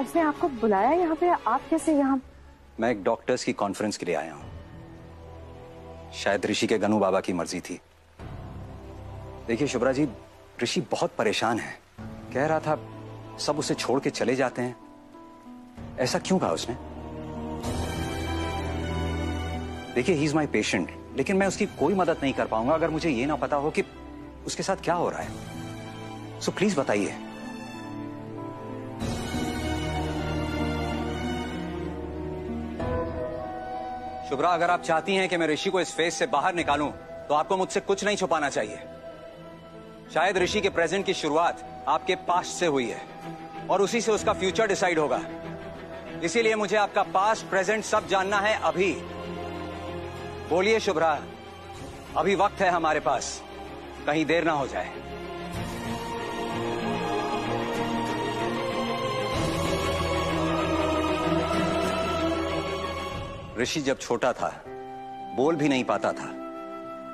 उसने आपको बुलाया यहाँ पे? आप कैसे यहाँ? मैं एक डॉक्टर्स की कॉन्फ्रेंस के लिए आया हूं। शायद ऋषि के गनू बाबा की मर्जी थी। देखिए शुभ्रा जी, ऋषि बहुत परेशान है। कह रहा था सब उसे छोड़ के चले जाते हैं। ऐसा क्यों कहा उसने? देखिए, ही इज माई पेशेंट, लेकिन मैं उसकी कोई मदद नहीं कर पाऊंगा अगर मुझे ये ना पता हो कि उसके साथ क्या हो रहा है। सो प्लीज बताइए। शुभ्रा, अगर आप चाहती हैं कि मैं ऋषि को इस फेज से बाहर निकालूं, तो आपको मुझसे कुछ नहीं छुपाना चाहिए। शायद ऋषि के प्रेजेंट की शुरुआत आपके पास्ट से हुई है और उसी से उसका फ्यूचर डिसाइड होगा। इसीलिए मुझे आपका पास्ट प्रेजेंट सब जानना है अभी। बोलिए शुभ्रा, अभी वक्त है हमारे पास, कहीं देर ना हो जाए। ऋषि जब छोटा था, बोल भी नहीं पाता था,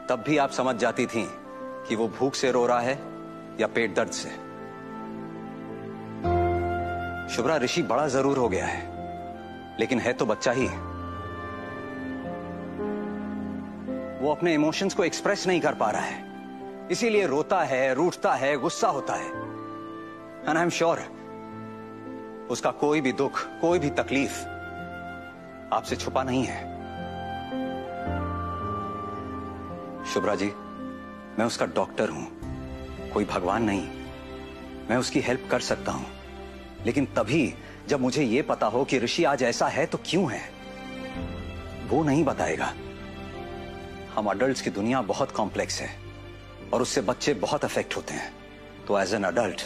तब भी आप समझ जाती थीं कि वो भूख से रो रहा है या पेट दर्द से। शुभ्रा, ऋषि बड़ा जरूर हो गया है, लेकिन है तो बच्चा ही। वो अपने इमोशंस को एक्सप्रेस नहीं कर पा रहा है, इसीलिए रोता है, रूठता है, गुस्सा होता है। एंड आई एम श्योर उसका कोई भी दुख, कोई भी तकलीफ आपसे छुपा नहीं है। शुभ्रा जी, मैं उसका डॉक्टर हूं, कोई भगवान नहीं। मैं उसकी हेल्प कर सकता हूं, लेकिन तभी जब मुझे यह पता हो कि ऋषि आज ऐसा है तो क्यों है। वो नहीं बताएगा। हम अडल्ट्स की दुनिया बहुत कॉम्प्लेक्स है और उससे बच्चे बहुत अफेक्ट होते हैं। तो एज एन अडल्ट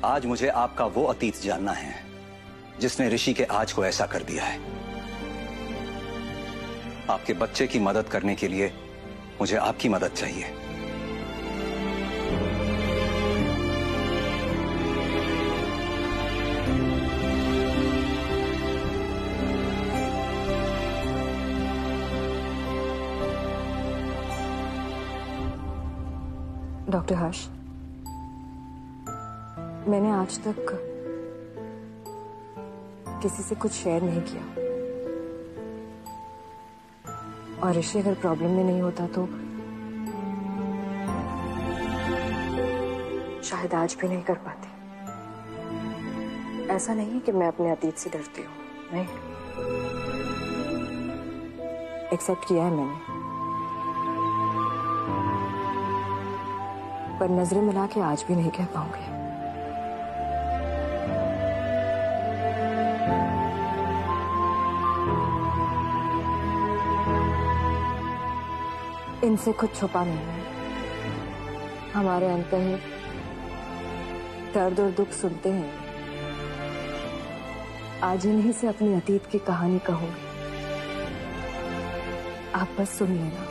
आज मुझे आपका वो अतीत जानना है जिसने ऋषि के आज को ऐसा कर दिया है। आपके बच्चे की मदद करने के लिए मुझे आपकी मदद चाहिए। डॉक्टर हर्ष, मैंने आज तक किसी से कुछ शेयर नहीं किया, और ऋषि अगर प्रॉब्लम में नहीं होता तो शायद आज भी नहीं कर पाती। ऐसा नहीं है कि मैं अपने अतीत से डरती हूँ, नहीं, एक्सेप्ट किया है मैंने, पर नजरें मिला के आज भी नहीं कह पाऊंगी। इनसे कुछ छुपा नहीं है, हमारे अंतः दर्द और दुख सुनते हैं। आज इन्हीं से अपनी अतीत की कहानी कहूंगी, आप बस सुन लेना।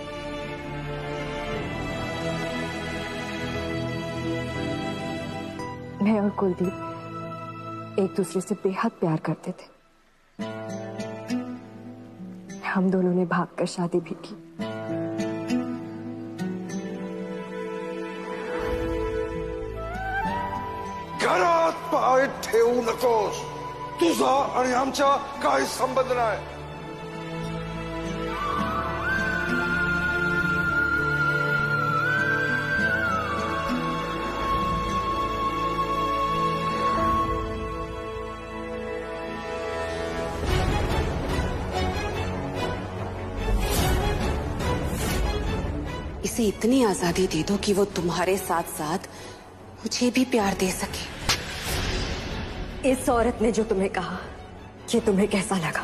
मैं और कुलदीप एक दूसरे से बेहद प्यार करते थे। हम दोनों ने भागकर शादी भी की। घरात पाय ठेवू नकोस, तुझा आणि आमचा काही संबंध नाही। इसे इतनी आजादी दे दो कि वो तुम्हारे साथ साथ मुझे भी प्यार दे सके। इस औरत ने जो तुम्हें कहा, ये तुम्हें कैसा लगा?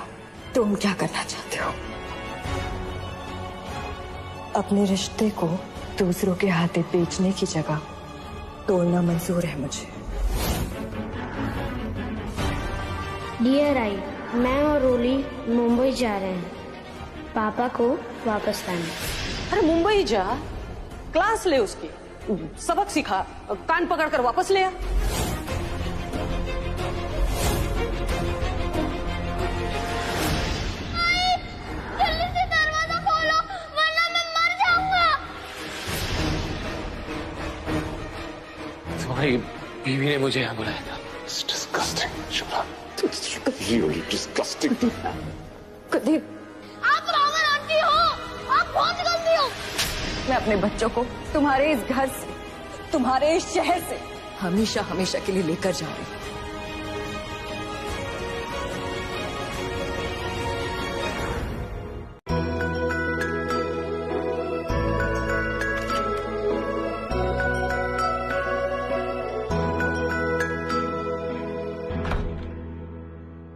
तुम क्या करना चाहते हो? अपने रिश्ते को दूसरों के हाथे बेचने की जगह तोड़ना मंजूर है मुझे। डियर आई, मैं और रोली मुंबई जा रहे हैं पापा को वापस लाने। अरे मुंबई जा, क्लास ले उसकी, सबक सिखा, कान पकड़कर वापस ले आ। जल्दी से दरवाजा खोलो वरना मैं मर जाऊंगा। तुम्हारी बीवी ने मुझे यहाँ बुलाया था। It's disgusting, Shubhra. Really disgusting। Kuldeep, आप रावण आंटी हो, आप बहुत गंदी हो। मैं अपने बच्चों को तुम्हारे इस घर से, तुम्हारे इस शहर से हमेशा हमेशा के लिए लेकर जा रही हूँ।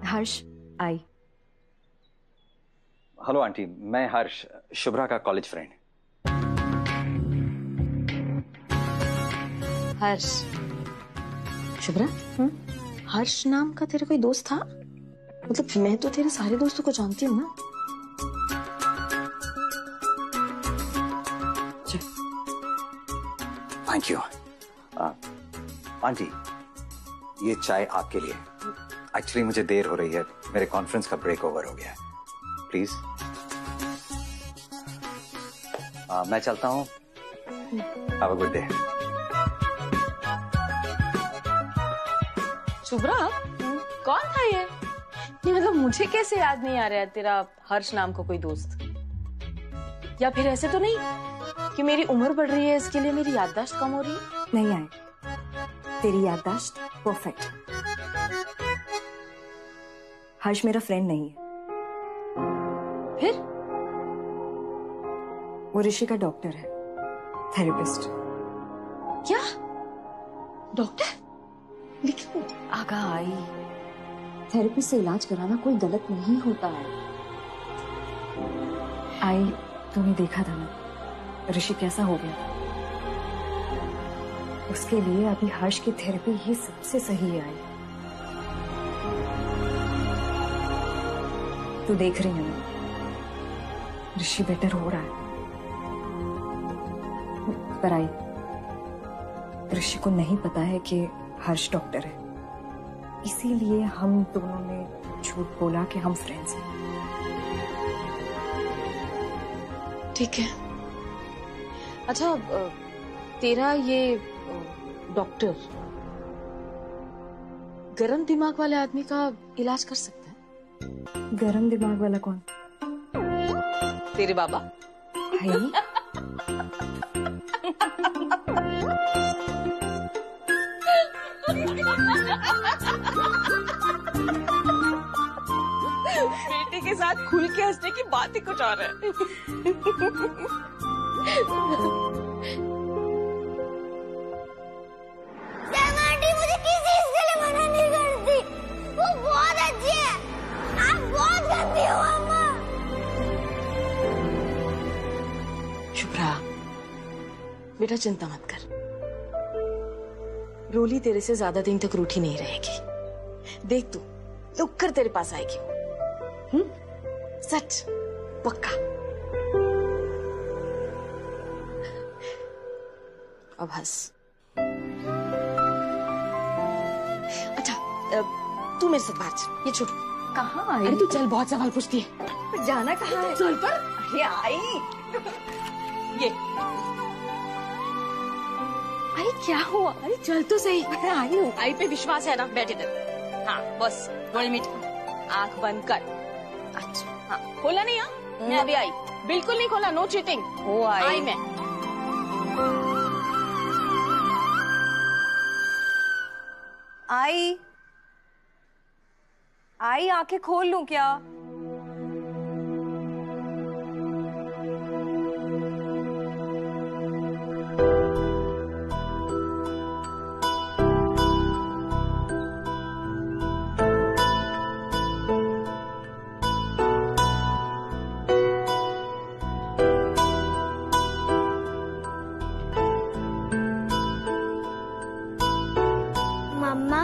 हर्ष, आई। हेलो आंटी, मैं हर्ष, शुभ्रा का कॉलेज फ्रेंड। हर्ष, शुभ्रा, हर्ष नाम का तेरा कोई दोस्त था? मतलब मैं तो तेरे सारे दोस्तों को जानती हूँ ना। Thank you. आंटी, ये चाय आपके लिए। एक्चुअली मुझे देर हो रही है, मेरे कॉन्फ्रेंस का ब्रेक ओवर हो गया है। प्लीज मैं चलता हूँ। Have a good day. Shubhra, कौन था ये? मतलब मुझे कैसे याद नहीं आ रहा है तेरा हर्ष नाम का कोई दोस्त? या फिर ऐसे तो नहीं कि मेरी उम्र बढ़ रही है इसके लिए मेरी याददाश्त कम हो रही है? नहीं आए, तेरी याददाश्त परफेक्ट। हर्ष मेरा फ्रेंड नहीं है। फिर? वो ऋषि का डॉक्टर है, थेरेपिस्ट। क्या? डॉक्टर? लेकिन आगा आई, थेरेपी से इलाज कराना कोई गलत नहीं होता है। आई, तूने देखा था ना ऋषि कैसा हो गया। उसके लिए अभी हर्ष की थेरेपी ही सबसे सही है। आई, तू देख रही है ना, ऋषि बेटर हो रहा है। पर आई, ऋषि को नहीं पता है कि हर्ष डॉक्टर है, इसीलिए हम दोनों ने झूठ बोला कि हम फ्रेंड्स हैं। ठीक है। अच्छा, तेरा ये डॉक्टर गरम दिमाग वाले आदमी का इलाज कर सकता है? गरम दिमाग वाला कौन? तेरे बाबा। है? बेटे के साथ खुल के हंसने की बात ही कुछ और है। आंटी मुझे किसी चीज के लिए मना नहीं करती, वो बहुत अच्छी है। आप बहुत गंदी हो अम्मा। शुभ्रा, बेटा चिंता मत कर, रोली तेरे से ज्यादा दिन तक रूठी नहीं रहेगी। देख तू लुक कर तेरे पास आएगी। सच पक्का। अब हंस। अच्छा तू मेरे साथ बाहर चल, ये छोड़। कहाँ आई? अरे तू चल, बहुत सवाल पूछती है। जाना कहाँ है? चल पर। अरे आई। ये अरे क्या हुआ? अरे चल तो सही। अरे आई हूँ। आई पे विश्वास है ना? बैठे इधर। हाँ बस गोल मीट, आंख बंद कर। अच्छा हाँ, खोला नहीं? हाँ मैं अभी आई, बिल्कुल नहीं खोला, नो चीटिंग। वो आई मैं। आई आंखें खोल लूं क्या? मम्मा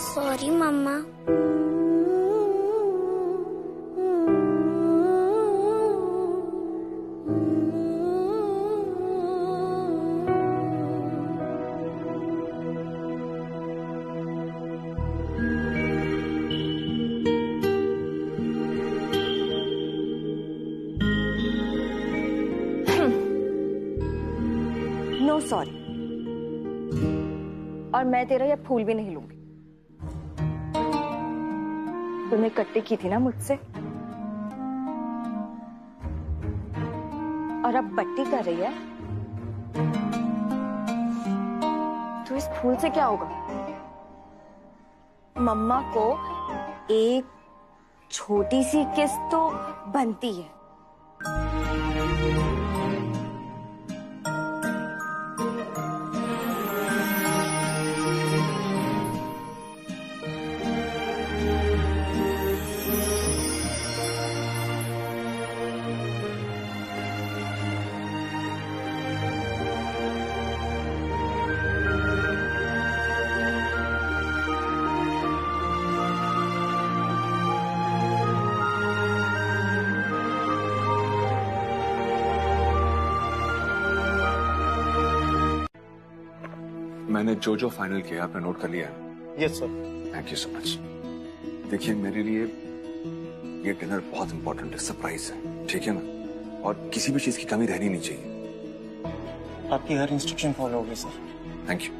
सॉरी मम्मा। नो सॉरी, और मैं तेरा ये फूल भी नहीं लूंगी। तूने कट्टी की थी ना मुझसे, और अब बट्टी कर रही है। तो इस फूल से क्या होगा? मम्मा को एक छोटी सी किस तो बनती है। मैंने जो फाइनल किया आपने नोट कर लिया? Yes sir. Thank you so much. देखिए मेरे लिए ये डिनर बहुत इंपॉर्टेंट है, सरप्राइज है, ठीक है ना? और किसी भी चीज की कमी रहनी नहीं चाहिए। आपकी हर इंस्ट्रक्शन फॉलो होगी sir. Thank you.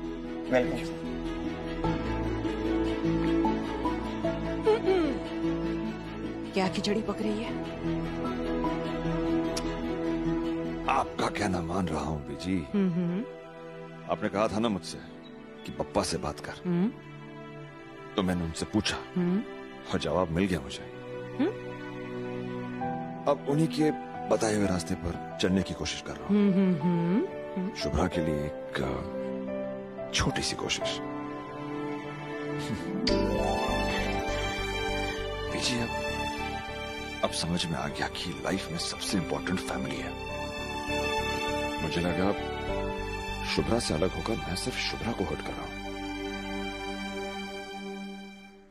Welcome sir. क्या खिचड़ी पक रही है? आपका कहना मान रहा हूँ बीजी। आपने कहा था ना मुझसे कि पप्पा से बात कर, तो मैंने उनसे पूछा और जवाब मिल गया मुझे। अब उन्हीं के बताए हुए रास्ते पर चलने की कोशिश कर रहा हूँ। शुभ्रा के लिए एक छोटी सी कोशिश। बीजी अब समझ में आ गया कि लाइफ में सबसे इंपॉर्टेंट फैमिली है। मुझे लगा शुभ्रा से अलग होकर मैं सिर्फ शुभ्रा को हर्ट कर रहा हूं,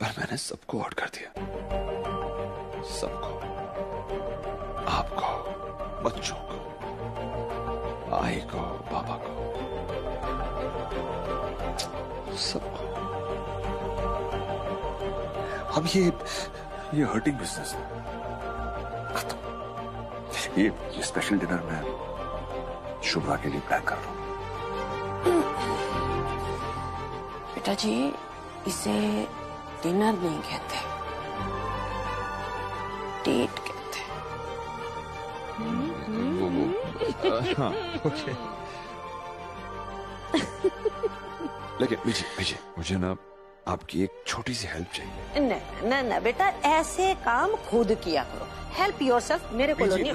पर मैंने सबको हर्ट कर दिया। सबको, आपको, बच्चों को, आई को, पापा को। सब अब ये हर्टिंग बिजनेस है खत्म। ये स्पेशल डिनर मैं शुभ्रा के लिए प्लान कर रहा हूं। बेटा जी, इसे डिनर नहीं कहते, डेट कहते हैं। हाँ, ओके। लेकिन विजय मुझे ना आपकी एक छोटी सी हेल्प चाहिए। न बेटा, ऐसे काम खुद किया करो। हेल्प योरसेल्फ, मेरे को नहीं।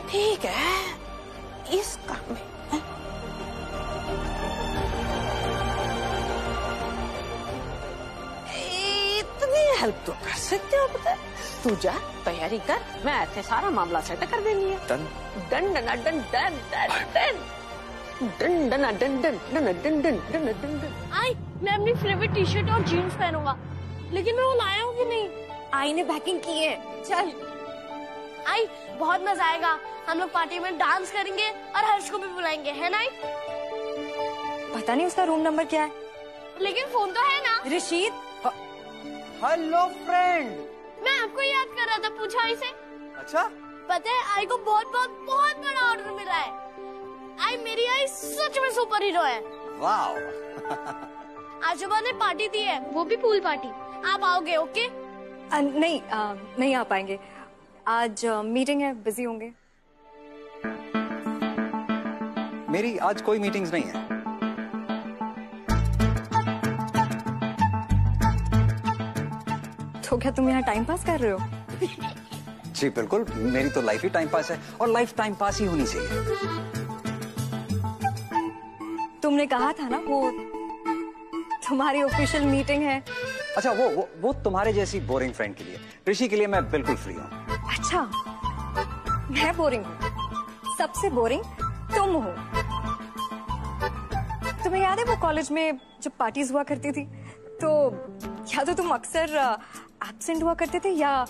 ठीक है, इस काम में इतनी हेल्प तो कर सकते हो। पता तू जा, तैयारी कर, मैं ऐसे सारा मामला सेट कर देनी है। Done done done done done done done done done done done done done done. I, मैं अपनी फेवरेट टी शर्ट और जीन्स पहनूंगा, लेकिन मैं वो लाया हूँ कि नहीं? आई ने पैकिंग की है। चल आई, बहुत मजा आएगा। हम लोग पार्टी में डांस करेंगे और हर्ष को भी बुलाएंगे, है ना? पता नहीं उसका रूम नंबर क्या है, लेकिन फोन तो है ना। रशीद। Hello friend. मैं आपको याद कर रहा था, पूछा इसे। अच्छा, पता है आई को बहुत बड़ा ऑर्डर मिला है। आई, मेरी आई सच में सुपर हीरो है। वाओ। आज सुबह ने पार्टी दी है, वो भी पूल पार्टी। आप आओगे? ओके? नहीं आ पाएंगे आज, मीटिंग है, बिजी होंगे। मेरी आज कोई मीटिंग्स नहीं है। तो क्या तुम यहाँ टाइम पास कर रहे हो? जी बिल्कुल, मेरी तो लाइफ ही टाइम पास है और लाइफ टाइम पास ही होनी चाहिए। तुमने कहा था ना वो तुम्हारी ऑफिशियल मीटिंग है। अच्छा, वो तुम्हारे जैसी बोरिंग फ्रेंड के लिए। ऋषि के लिए मैं बिल्कुल फ्री हूँ। अच्छा, मैं बोरिंग हूँ? सबसे बोरिंग तुम हो। तुम्हें याद है वो कॉलेज में जब पार्टीज हुआ करती थी, तो या तो तुम अक्सर एब्सेंट हुआ करते थे या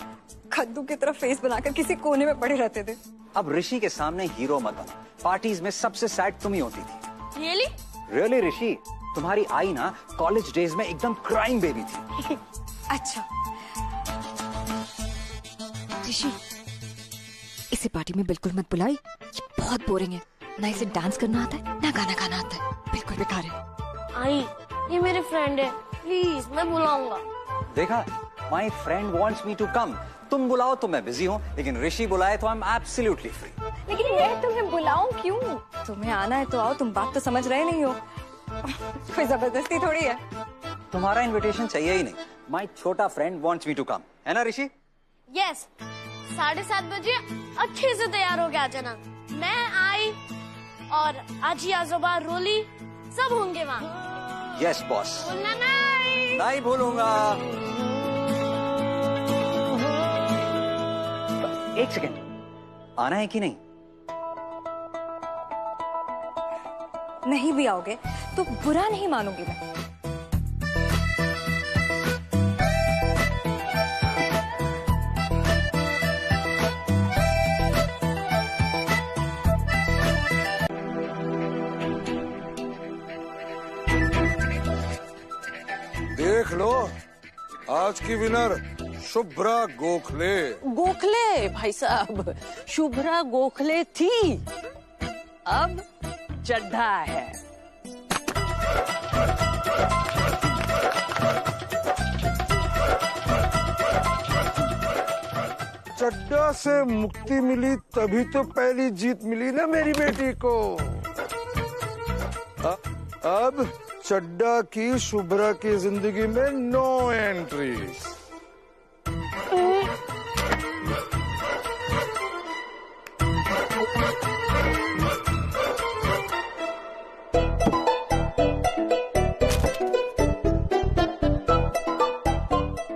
कद्दू की तरह फेस बनाकर किसी कोने में पड़े रहते थे। अब ऋषि के सामने हीरो मत बनो। पार्टीज में सबसे सैड तुम ही होती थी। रियली? रियली ऋषि, तुम्हारी आई ना कॉलेज डेज में एकदम क्राइम बेबी थी। अच्छा ऋषि, इसे पार्टी में बिल्कुल मत बुलाई, ये बहुत बोरिंग है। ना इसे डांस करना आता है, ना गाना गाना आता है, बिल्कुल बेकार है। आई, ये मेरे फ्रेंड है, प्लीज मैं बुलाऊंगा। देखा, my friend wants me to come. तुम बुलाओ तो मैं बिजी हूँ, लेकिन ऋषि बुलाए तो आई एम एब्सोल्युटली फ्री। लेकिन मैं तुम्हें बुलाऊं क्यों? तुम्हें आना है तो आओ, तुम बात तो समझ रहे नहीं हो। कोई जबरदस्ती थोड़ी है। तुम्हारा इनविटेशन चाहिए ही नहीं। माई छोटा friend wants me to come, है ना ऋषि? यस, 7:30 बजे अच्छे से तैयार हो के आ जाना। मैं आई और आजी आजोबा रोली सब होंगे वहाँ। Yes boss. बोलना नहीं। नहीं भूलूंगा। एक सेकेंड, आना है कि नहीं? नहीं भी आओगे तो बुरा नहीं मानूंगी मैं। देख लो, आज की विनर शुभ्रा गोखले। गोखले भाई साहब, शुभ्रा गोखले थी, अब चड्ढा है। चड्ढा से मुक्ति मिली तभी तो पहली जीत मिली ना मेरी बेटी को। अब चड्ढा की शुभ्रा की जिंदगी में नो एंट्री।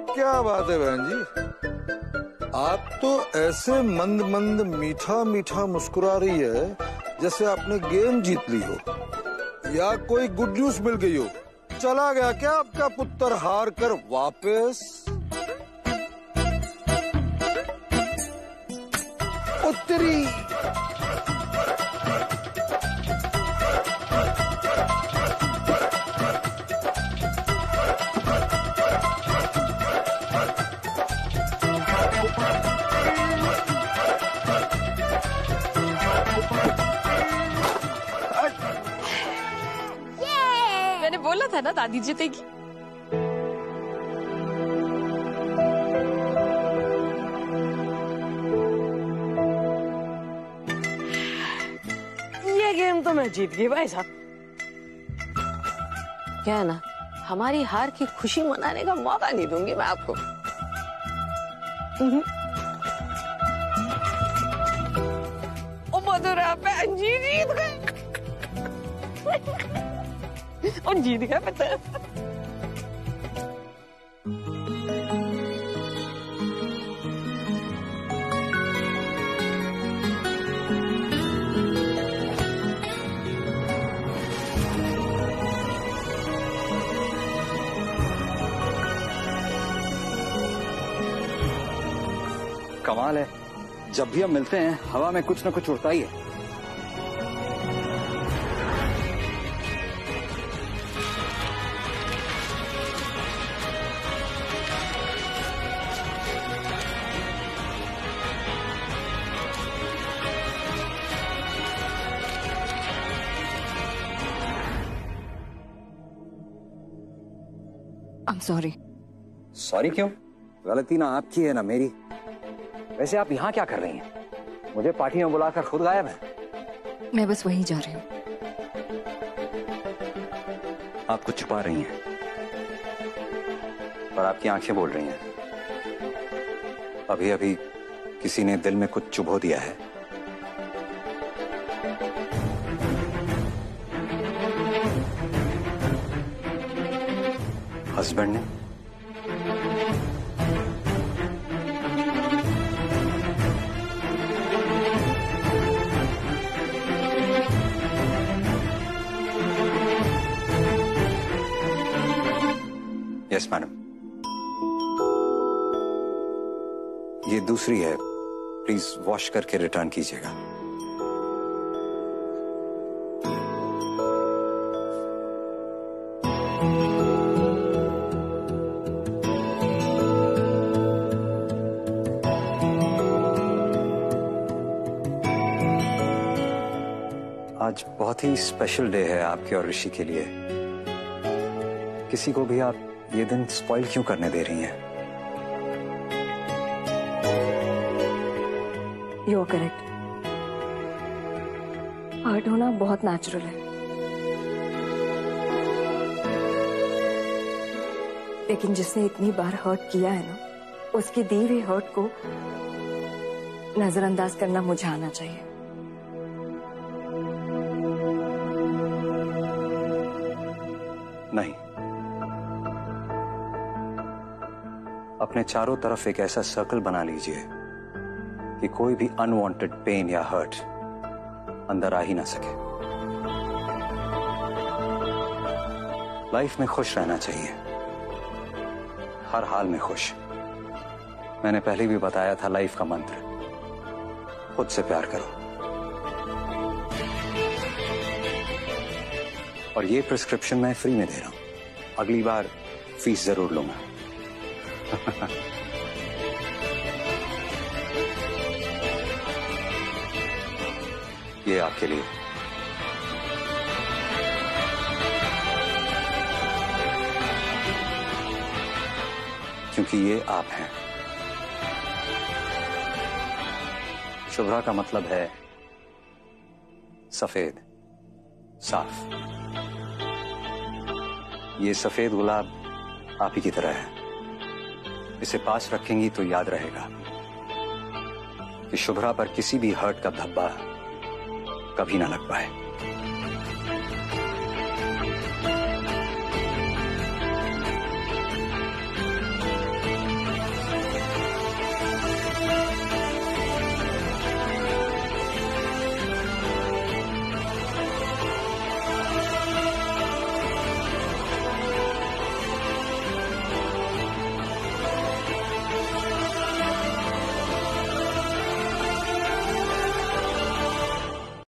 क्या बात है बहन जी, आप तो ऐसे मंद मंद मीठा मीठा मुस्कुरा रही है जैसे आपने गेम जीत ली हो या कोई गुड न्यूज मिल गई हो। चला गया क्या आपका पुत्र हार कर वापस? उत्तरी पता था ना दादी जीतेगी। ये गेम तो मैं जीत गई भाई साहब। क्या है ना, हमारी हार की खुशी मनाने का मौका नहीं दूंगी मैं आपको। ओ मधुरा बहन जी जीत गए। और जीत गए पता। कमाल है, जब भी हम मिलते हैं हवा में कुछ न कुछ उड़ता ही है। I'm sorry. सॉरी क्यों? गलती ना आपकी है ना मेरी। वैसे आप यहाँ क्या कर रही हैं? मुझे पार्टी में बुलाकर खुद गायब है। मैं बस वहीं जा रही हूँ। आप कुछ छुपा रही हैं, पर आपकी आंखें बोल रही हैं। अभी अभी किसी ने दिल में कुछ चुभो दिया है। हस्बैंड ने? यस मैडम, ये दूसरी है, प्लीज वॉश करके रिटर्न कीजिएगा। आज बहुत ही स्पेशल डे है आपके और ऋषि के लिए। किसी को भी आप ये दिन स्पॉइल क्यों करने दे रही हैं? You are correct. हर्ट होना बहुत नेचुरल है, लेकिन जिसने इतनी बार हर्ट किया है ना, उसकी दी हुई हर्ट को नजरअंदाज करना मुझे आना चाहिए। नहीं, अपने चारों तरफ एक ऐसा सर्कल बना लीजिए कि कोई भी अनवांटेड पेन या हर्ट अंदर आ ही ना सके। लाइफ में खुश रहना चाहिए, हर हाल में खुश। मैंने पहले भी बताया था लाइफ का मंत्र, खुद से प्यार करो। और ये प्रिस्क्रिप्शन मैं फ्री में दे रहा हूं, अगली बार फीस जरूर लूंगा। ये आपके लिए। क्योंकि ये आप हैं। शुभ्रा का मतलब है सफेद, साफ। ये सफेद गुलाब आप ही की तरह है। इसे पास रखेंगी तो याद रहेगा कि शुभ्रा पर किसी भी हर्ट का धब्बा कभी ना लग पाए।